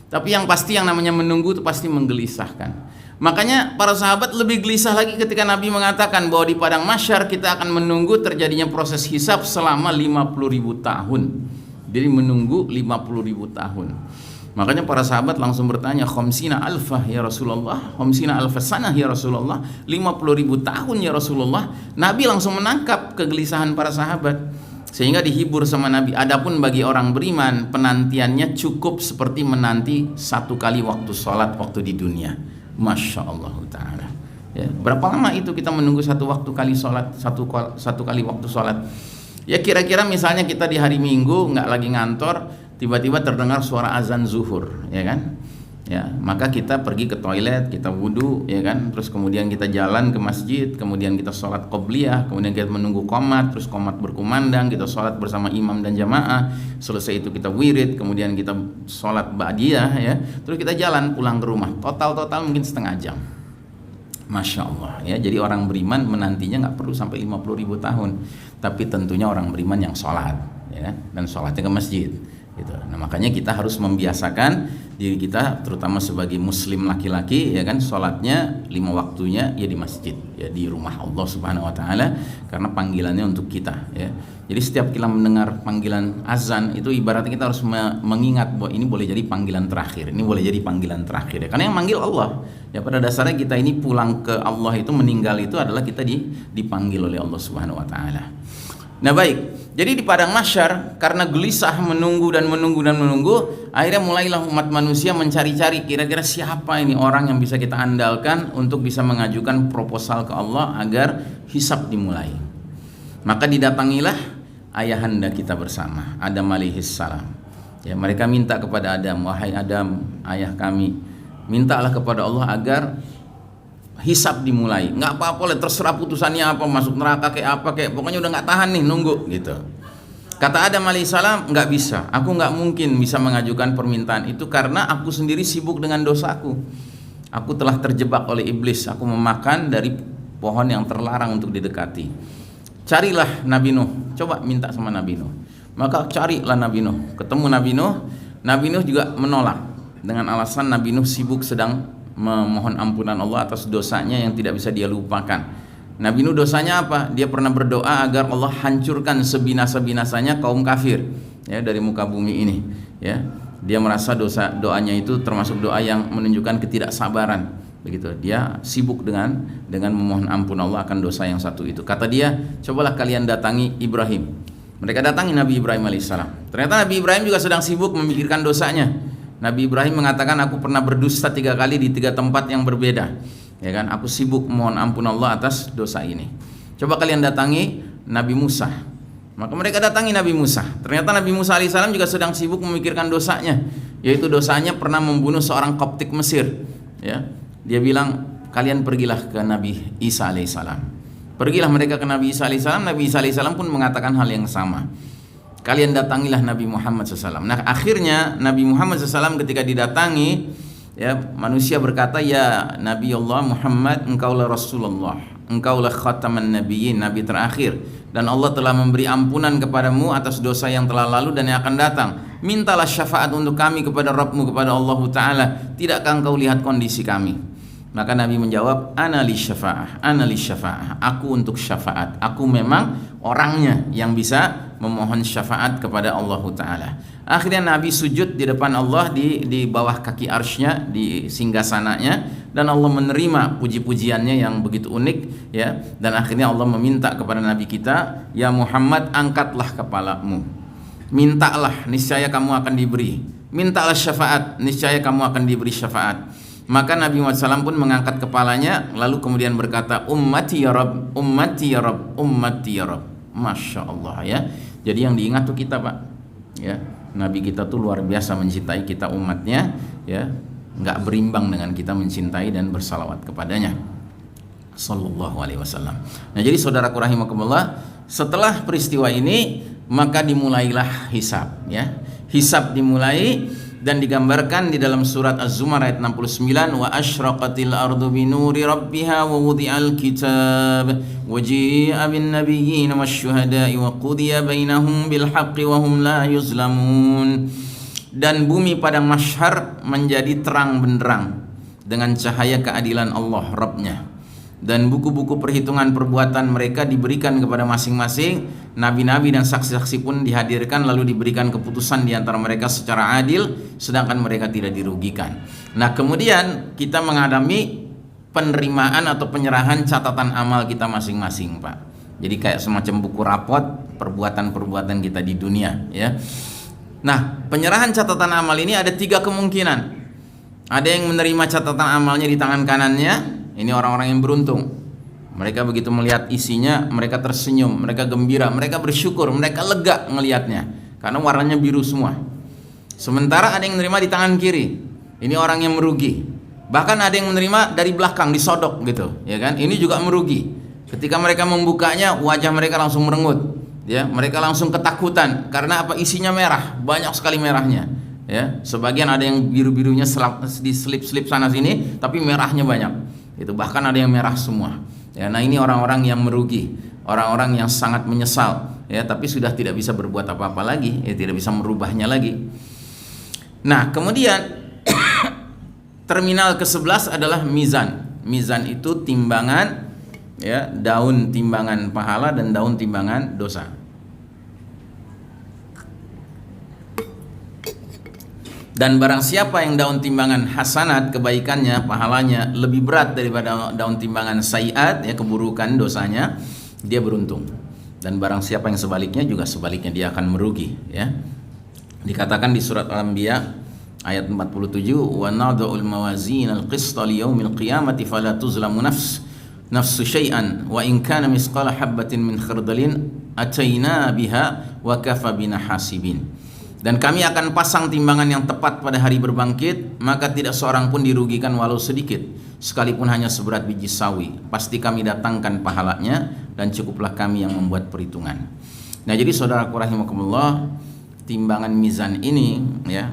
Tapi yang pasti yang namanya menunggu itu pasti menggelisahkan. Makanya para sahabat lebih gelisah lagi ketika Nabi mengatakan bahwa di padang mahsyar kita akan menunggu terjadinya proses hisab selama 50.000 tahun. Jadi menunggu 50.000 tahun. Makanya para sahabat langsung bertanya, khamsina alfah ya Rasulullah, khamsina alfah sanah ya Rasulullah, 50.000 tahun ya Rasulullah. Nabi langsung menangkap kegelisahan para sahabat, sehingga dihibur sama Nabi. Adapun bagi orang beriman, penantiannya cukup seperti menanti 1 kali waktu sholat waktu di dunia. Masya Allah ta'ala, ya. Berapa lama itu kita menunggu 1 waktu kali sholat, satu kali waktu sholat? Ya kira-kira misalnya kita di hari Minggu nggak lagi ngantor, tiba-tiba terdengar suara azan zuhur, ya kan? Ya, maka kita pergi ke toilet, kita wudhu, ya kan? Terus kemudian kita jalan ke masjid, kemudian kita sholat qobliyah, kemudian kita menunggu qomat, terus qomat berkumandang, kita sholat bersama imam dan jamaah. Selesai itu kita wirid, kemudian kita sholat ba'diyah, ya. Terus kita jalan pulang ke rumah. Total mungkin setengah jam. Masya Allah, ya. Jadi orang beriman menantinya nggak perlu sampai 50.000 tahun, tapi tentunya orang beriman yang sholat, ya, dan sholatnya ke masjid. Gitu. Nah, makanya kita harus membiasakan diri kita, terutama sebagai muslim laki-laki, ya kan, sholatnya 5 waktunya ya di masjid, ya di rumah Allah Subhanahu Wa Taala, karena panggilannya untuk kita. Ya. Jadi setiap kita mendengar panggilan azan itu ibaratnya kita harus mengingat bahwa ini boleh jadi panggilan terakhir, ini boleh jadi panggilan terakhir. Ya. Karena yang manggil Allah. Ya, pada dasarnya kita ini pulang ke Allah itu, meninggal itu adalah kita dipanggil oleh Allah Subhanahu Wa Taala. Nah baik, jadi di padang mahsyar karena gelisah menunggu dan menunggu, akhirnya mulailah umat manusia mencari-cari kira-kira siapa ini orang yang bisa kita andalkan untuk bisa mengajukan proposal ke Allah agar hisab dimulai. Maka didatangilah ayahanda kita bersama, Adam alaihis salam. Ya, mereka minta kepada Adam, wahai Adam, ayah kami, mintalah kepada Allah agar hisab dimulai. Nggak apa-apa lah, terserah putusannya apa, masuk neraka kayak apa kayak, pokoknya udah nggak tahan nih nunggu gitu. Kata Adam alaihissalam, nggak bisa, aku nggak mungkin bisa mengajukan permintaan itu karena aku sendiri sibuk dengan dosaku. Aku telah terjebak oleh iblis, aku memakan dari pohon yang terlarang untuk didekati. Carilah Nabi Nuh, coba minta sama Nabi Nuh. Maka carilah Nabi Nuh, ketemu Nabi Nuh. Nabi Nuh juga menolak dengan alasan Nabi Nuh sibuk sedang memohon ampunan Allah atas dosanya yang tidak bisa dia lupakan. Nabi Nuh dosanya apa? Dia pernah berdoa agar Allah hancurkan sebinasa-binasanya kaum kafir, ya, dari muka bumi ini, ya. Dia merasa doanya itu termasuk doa yang menunjukkan ketidaksabaran, begitu. Dia sibuk dengan memohon ampun Allah akan dosa yang satu itu. Kata dia, cobalah kalian datangi Ibrahim. Mereka datangi Nabi Ibrahim alaihissalam. Ternyata Nabi Ibrahim juga sedang sibuk memikirkan dosanya. Nabi Ibrahim mengatakan, aku pernah berdusta 3 kali di 3 tempat yang berbeda, ya kan, aku sibuk mohon ampun Allah atas dosa ini. Coba kalian datangi Nabi Musa. Maka mereka datangi Nabi Musa. Ternyata Nabi Musa alaihissalam juga sedang sibuk memikirkan dosanya, yaitu dosanya pernah membunuh seorang Koptik Mesir, ya. Dia bilang, kalian pergilah ke Nabi Isa alaihissalam. Pergilah mereka ke Nabi Isa alaihissalam. Nabi Isa alaihissalam pun mengatakan hal yang sama. Kalian datangilah Nabi Muhammad SAW. Nah akhirnya Nabi Muhammad SAW ketika didatangi, ya, manusia berkata, ya Nabi Allah Muhammad, engkaulah Rasulullah, engkaulah khataman nabiyyin, nabi terakhir, dan Allah telah memberi ampunan kepadamu atas dosa yang telah lalu dan yang akan datang. Mintalah syafaat untuk kami kepada Rabbmu, kepada Allah Ta'ala. Tidakkah engkau lihat kondisi kami? Maka Nabi menjawab, ana li syafa'ah, ana li syafa'ah, aku untuk syafaat, aku memang orangnya yang bisa memohon syafaat kepada Allah Ta'ala. Akhirnya Nabi sujud di depan Allah, di bawah kaki arsy-Nya, di singgasananya, dan Allah menerima puji-pujiannya yang begitu unik, ya. Dan akhirnya Allah meminta kepada Nabi kita, ya Muhammad, angkatlah kepalamu, mintalah, niscaya kamu akan diberi, mintalah syafaat, niscaya kamu akan diberi syafaat. Maka Nabi Muhammad SAW pun mengangkat kepalanya, lalu kemudian berkata, ummati ya Rabb, ummati ya Rabb, ummati ya Rabb. Masya Allah, ya. Jadi yang diingat tuh kita, Pak, ya. Nabi kita tuh luar biasa mencintai kita umatnya, ya. Nggak berimbang dengan kita mencintai dan bersalawat kepadanya, sallallahu alaihi wasallam. Nah jadi saudaraku rahimakumullah, setelah peristiwa ini maka dimulailah hisab, ya. Hisab dimulai dan digambarkan di dalam surat Az-Zumar ayat 69, wa asyraqatil ardu binuri rabbiha wa wudi'al kitab wa ji'a bin nabiyyin wasyuhada'i wa qudiya bainahum bil haqqi wa hum la yuzlamun. Dan bumi padang mahsyar menjadi terang benderang dengan cahaya keadilan Allah Rabbnya, dan buku-buku perhitungan perbuatan mereka diberikan kepada masing-masing. Nabi-nabi dan saksi-saksi pun dihadirkan, lalu diberikan keputusan di antara mereka secara adil, sedangkan mereka tidak dirugikan. Nah kemudian kita mengalami penerimaan atau penyerahan catatan amal kita masing-masing, Pak. Jadi kayak semacam buku rapot perbuatan-perbuatan kita di dunia, ya. Nah penyerahan catatan amal ini ada 3 kemungkinan. Ada yang menerima catatan amalnya di tangan kanannya, ini orang-orang yang beruntung. Mereka begitu melihat isinya, mereka tersenyum, mereka gembira, mereka bersyukur, mereka lega ngelihatnya karena warnanya biru semua. Sementara ada yang menerima di tangan kiri, ini orang yang merugi. Bahkan ada yang menerima dari belakang, disodok gitu, ya kan? Ini juga merugi. Ketika mereka membukanya, wajah mereka langsung merengut, ya. Mereka langsung ketakutan karena apa? Isinya merah, banyak sekali merahnya, ya. Sebagian ada yang biru-birunya di selip-selip sana sini, tapi merahnya banyak. Itu bahkan ada yang merah semua. Ya, nah ini orang-orang yang merugi, orang-orang yang sangat menyesal, ya, tapi sudah tidak bisa berbuat apa-apa lagi, ya, tidak bisa merubahnya lagi. Nah, kemudian terminal ke-11 adalah mizan. Mizan itu timbangan, ya, daun timbangan pahala dan daun timbangan dosa. Dan barang siapa yang daun timbangan hasanat, kebaikannya, pahalanya lebih berat daripada daun timbangan sayiat, ya, keburukan, dosanya, dia beruntung. Dan barang siapa yang sebaliknya, juga sebaliknya, dia akan merugi, ya. Dikatakan di surat Al-Anbiya ayat 47, wa nad'ul mawazin al-qista li yaumil qiyamati fala tuzlamu nafsu syai'an wa in kana misqala habatin min khardalin ataina biha wa kafa bina hasibin. Dan kami akan pasang timbangan yang tepat pada hari berbangkit, maka tidak seorang pun dirugikan walau sedikit, sekalipun hanya seberat biji sawi. Pasti kami datangkan pahalanya, dan cukuplah kami yang membuat perhitungan. Nah, jadi saudaraku rahimakumullah, timbangan mizan ini, ya,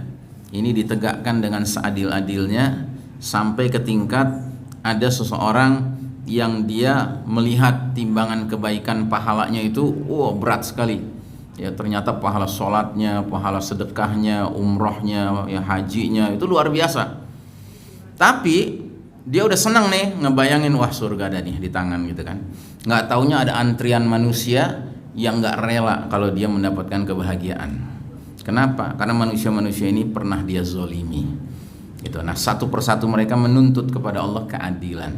ini ditegakkan dengan seadil-adilnya sampai ke tingkat ada seseorang yang dia melihat timbangan kebaikan pahalanya itu, berat sekali. Ya, ternyata pahala sholatnya, pahala sedekahnya, umrohnya, ya, hajinya itu luar biasa. Tapi dia udah senang nih ngebayangin, wah surga ada nih di tangan gitu kan. Nggak taunya ada antrian manusia yang nggak rela kalau dia mendapatkan kebahagiaan. Kenapa? Karena manusia-manusia ini pernah dia zolimi. Gitu. Nah, satu persatu mereka menuntut kepada Allah keadilan.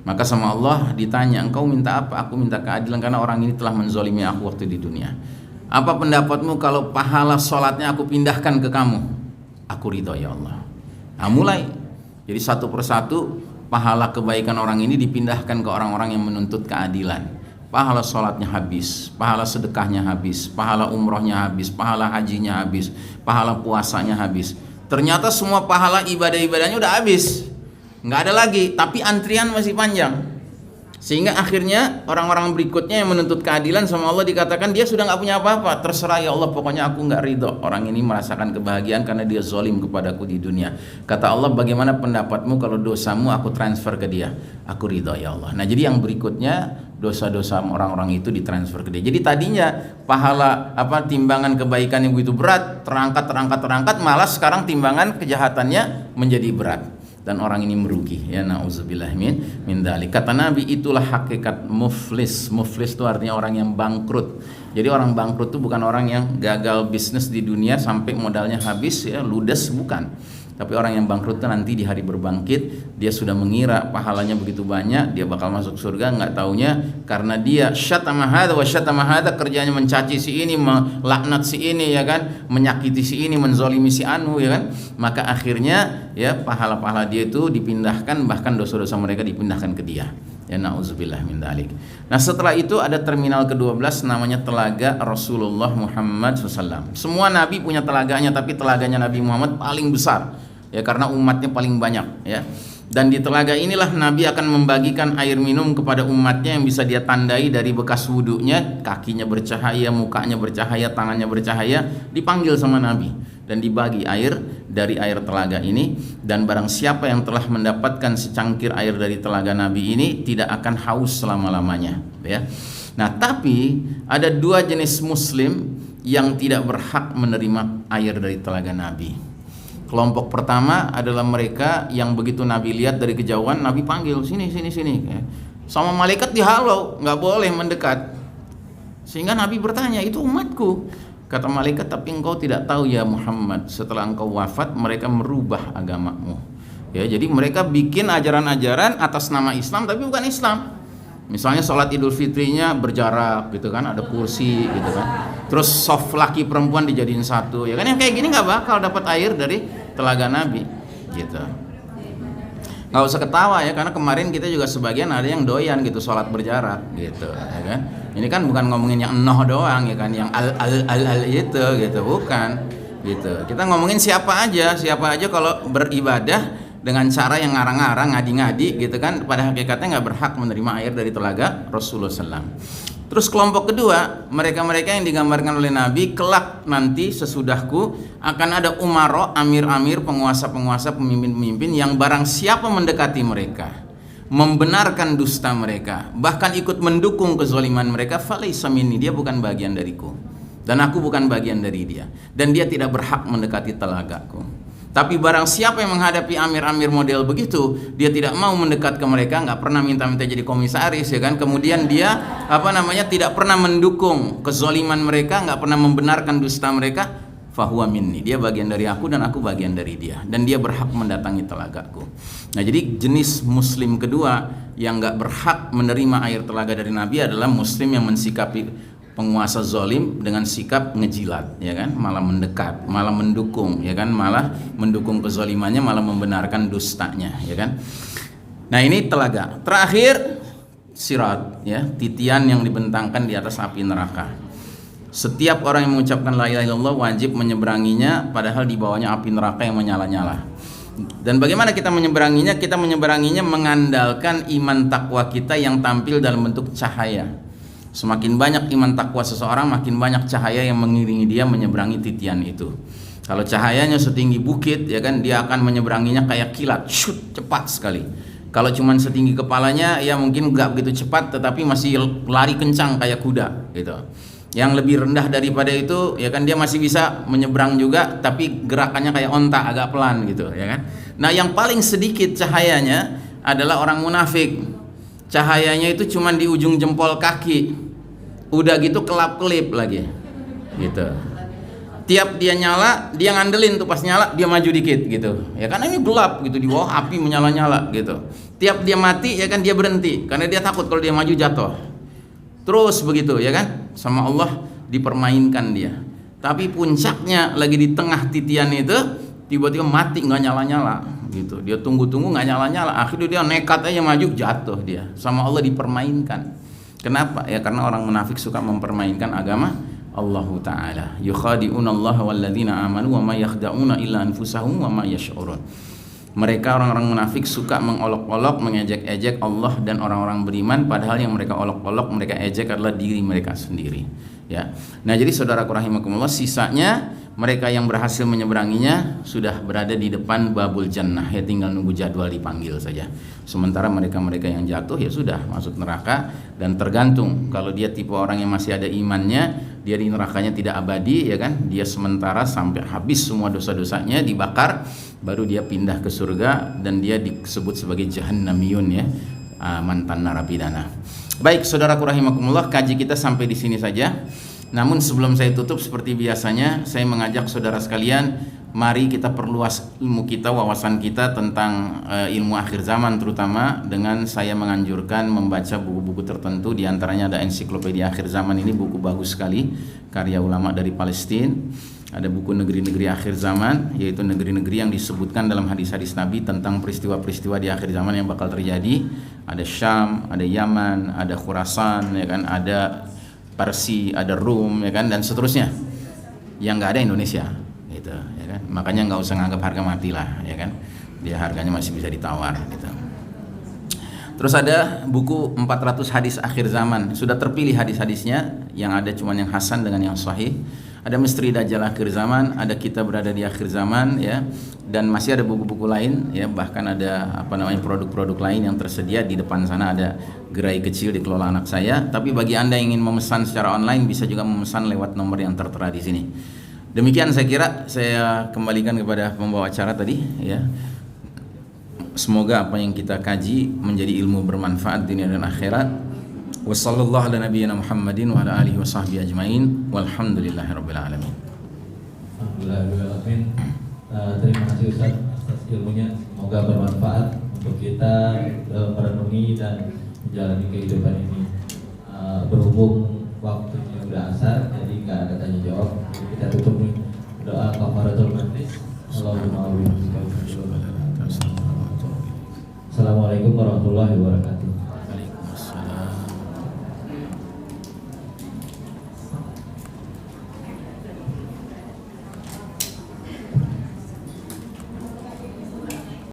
Maka sama Allah ditanya, engkau minta apa? Aku minta keadilan karena orang ini telah menzolimi aku waktu di dunia. Apa pendapatmu kalau pahala sholatnya aku pindahkan ke kamu? Aku ridho ya Allah. Nah, mulai. Jadi satu persatu pahala kebaikan orang ini dipindahkan ke orang-orang yang menuntut keadilan. Pahala sholatnya habis, pahala sedekahnya habis, pahala umrohnya habis, pahala hajinya habis, pahala puasanya habis. Ternyata semua pahala ibadah-ibadahnya udah habis, nggak ada lagi, tapi antrian masih panjang. Sehingga akhirnya orang-orang berikutnya yang menuntut keadilan sama Allah dikatakan dia sudah nggak punya apa-apa. Terserah ya Allah, pokoknya aku nggak ridho. Orang ini merasakan kebahagiaan karena dia zalim kepadaku di dunia. Kata Allah, bagaimana pendapatmu kalau dosamu aku transfer ke dia? Aku ridho ya Allah. Nah, jadi yang berikutnya dosa-dosa orang-orang itu ditransfer ke dia. Jadi tadinya pahala timbangan kebaikan yang begitu berat terangkat, malah sekarang timbangan kejahatannya menjadi berat. Dan orang ini merugi, ya, na'udzubillah min dzalik. Kata Nabi, itulah hakikat muflis. Muflis itu artinya orang yang bangkrut. Jadi orang bangkrut itu bukan orang yang gagal bisnis di dunia sampai modalnya habis, ya, ludes, bukan. Tapi orang yang bangkrut itu nanti di hari berbangkit, dia sudah mengira pahalanya begitu banyak, dia bakal masuk surga, nggak taunya karena dia syatama hadza wa syatama hadza, kerjanya mencaci si ini, melaknat si ini, ya kan, menyakiti si ini, menzolimi si anu, ya kan. Maka akhirnya, ya, pahala-pahala dia itu dipindahkan, bahkan dosa-dosa mereka dipindahkan ke dia. Ya, na'udzubillah min dzalik. Nah, setelah itu ada terminal ke-12 namanya Telaga Rasulullah Muhammad SAW. Semua nabi punya telaganya, tapi telaganya Nabi Muhammad paling besar. Ya, karena umatnya paling banyak, ya. Dan di telaga inilah Nabi akan membagikan air minum kepada umatnya yang bisa dia tandai dari bekas wudhunya, kakinya bercahaya, mukanya bercahaya, tangannya bercahaya, dipanggil sama Nabi dan dibagi air dari air telaga ini. Dan barang siapa yang telah mendapatkan secangkir air dari telaga Nabi ini tidak akan haus selama-lamanya, ya. Nah, tapi ada dua jenis muslim yang tidak berhak menerima air dari telaga Nabi. Kelompok pertama adalah mereka yang begitu Nabi lihat dari kejauhan, Nabi panggil, sini. Sama malaikat dihalau, nggak boleh mendekat. Sehingga Nabi bertanya, itu umatku. Kata malaikat, tapi engkau tidak tahu ya Muhammad, setelah engkau wafat mereka merubah agamamu. Ya, jadi mereka bikin ajaran-ajaran atas nama Islam tapi bukan Islam. Misalnya sholat Idul Fitrinya berjarak gitu kan, ada kursi gitu kan. Terus soft laki perempuan dijadiin satu, ya kan, yang kayak gini nggak bakal dapat air dari telaga Nabi gitu. Nggak usah ketawa ya, karena kemarin kita juga sebagian ada yang doyan gitu sholat berjarak gitu, ya kan. Ini kan bukan ngomongin yang enoh doang, ya kan, yang al itu gitu, bukan gitu. Kita ngomongin siapa aja kalau beribadah dengan cara yang ngarang-ngarang, ngadi-ngadi gitu kan, pada hakikatnya nggak berhak menerima air dari telaga Rasulullah SAW. Terus kelompok kedua, mereka-mereka yang digambarkan oleh Nabi, kelak nanti sesudahku akan ada umaro, amir-amir, penguasa-penguasa, pemimpin-pemimpin yang barang siapa mendekati mereka, membenarkan dusta mereka, bahkan ikut mendukung kezaliman mereka, falaisa minni, dia bukan bagian dariku, dan aku bukan bagian dari dia, dan dia tidak berhak mendekati telagaku. Tapi barang siapa yang menghadapi amir-amir model begitu, dia tidak mau mendekat ke mereka, nggak pernah minta-minta jadi komisaris, ya kan? Kemudian dia tidak pernah mendukung kezaliman mereka, nggak pernah membenarkan dusta mereka, fahuwa minni, dia bagian dari aku dan aku bagian dari dia, dan dia berhak mendatangi telagaku. Nah, jadi jenis muslim kedua yang nggak berhak menerima air telaga dari Nabi adalah muslim yang mensikapi penguasa zalim dengan sikap ngejilat, ya kan, malah mendekat, malah mendukung, ya kan, malah mendukung kezalimannya, malah membenarkan dustanya, ya kan. Nah, ini telaga. Terakhir, sirat, ya, titian yang dibentangkan di atas api neraka. Setiap orang yang mengucapkan la ilaha illallah wajib menyeberanginya, padahal di bawahnya api neraka yang menyala-nyala. Dan bagaimana kita menyeberanginya? Kita menyeberanginya mengandalkan iman takwa kita yang tampil dalam bentuk cahaya. Semakin banyak iman takwa seseorang, makin banyak cahaya yang mengiringi dia menyeberangi titian itu. Kalau cahayanya setinggi bukit, ya kan, dia akan menyeberanginya kayak kilat, shoot, cepat sekali. Kalau cuman setinggi kepalanya, ya mungkin nggak begitu cepat, tetapi masih lari kencang kayak kuda, gitu. Yang lebih rendah daripada itu, ya kan, dia masih bisa menyeberang juga, tapi gerakannya kayak onta, agak pelan, gitu, ya kan. Nah, yang paling sedikit cahayanya adalah orang munafik. Cahayanya itu cuman di ujung jempol kaki, udah gitu kelap-kelip lagi, gitu. Tiap dia nyala, dia ngandelin tuh, pas nyala dia maju dikit, gitu. Ya karena ini gelap gitu, di bawah api menyala-nyala, gitu. Tiap dia mati, ya kan, dia berhenti karena dia takut kalau dia maju jatuh. Terus begitu, ya kan, sama Allah dipermainkan dia. Tapi puncaknya lagi di tengah titian itu, tiba-tiba mati nggak nyala-nyala, gitu. Dia tunggu-tunggu nggak nyala-nyala, akhirnya dia nekat aja maju, jatuh dia, sama Allah dipermainkan. Kenapa? Ya karena orang munafik suka mempermainkan agama Allah Ta'ala. Yukhadi'una Allah walladzina amanu wa ma yakhda'una illa anfusahum wa ma yash'urun. Mereka orang-orang munafik suka mengolok-olok, mengejek-ejek Allah dan orang-orang beriman, padahal yang mereka olok-olok, mereka ejek adalah diri mereka sendiri, ya. Nah, jadi saudaraku rahimakumullah, sisanya mereka yang berhasil menyeberanginya sudah berada di depan babul jannah, ya tinggal nunggu jadwal dipanggil saja. Sementara mereka-mereka yang jatuh ya sudah masuk neraka, dan tergantung kalau dia tipe orang yang masih ada imannya, dia di nerakanya tidak abadi, ya kan, dia sementara sampai habis semua dosa-dosanya dibakar, baru dia pindah ke surga dan dia disebut sebagai jahannamiyun, ya, mantan narapidana. Baik, saudaraku rahimakumullah, kaji kita sampai di sini saja. Namun sebelum saya tutup, seperti biasanya saya mengajak saudara sekalian, mari kita perluas ilmu kita, wawasan kita tentang ilmu akhir zaman, terutama dengan saya menganjurkan membaca buku-buku tertentu. Di antaranya ada ensiklopedia akhir zaman, ini buku bagus sekali, karya ulama dari Palestina. Ada buku negeri-negeri akhir zaman, yaitu negeri-negeri yang disebutkan dalam hadis-hadis Nabi tentang peristiwa-peristiwa di akhir zaman yang bakal terjadi. Ada Syam, ada Yaman, ada Khurasan, ya kan, ada Parsi, ada Rum, ya kan, dan seterusnya. Yang nggak ada Indonesia, gitu, ya kan. Makanya nggak usah nganggap harga mati lah, ya kan. Dia harganya masih bisa ditawar, gitu. Terus ada buku 400 hadis akhir zaman. Sudah terpilih hadis-hadisnya, yang ada cuman yang hasan dengan yang sahih. Ada Misteri Dajjal akhir zaman, ada Kita Berada di Akhir Zaman, ya. Dan masih ada buku-buku lain, ya, bahkan ada produk-produk lain yang tersedia di depan sana. Ada gerai kecil dikelola anak saya. Tapi bagi Anda yang ingin memesan secara online, bisa juga memesan lewat nomor yang tertera di sini. Demikian saya kira, saya kembalikan kepada pembawa acara tadi, ya. Semoga apa yang kita kaji menjadi ilmu bermanfaat dunia dan akhirat. Wassallallahu ala nabiyyina Muhammadin wa ala alihi wa sahbihi ajmain. Walhamdulillahirabbil alamin. Alhamdulillahirabbil alamin. Terima kasih Ustaz atas ilmunya. Semoga bermanfaat untuk kita merenungi dan menjalani kehidupan ini. Berhubung waktunya udah asar, jadi nggak ada tanya jawab. Jadi kita tutup nih doa kafaratul majlis. Assalamualaikum warahmatullahi wabarakatuh.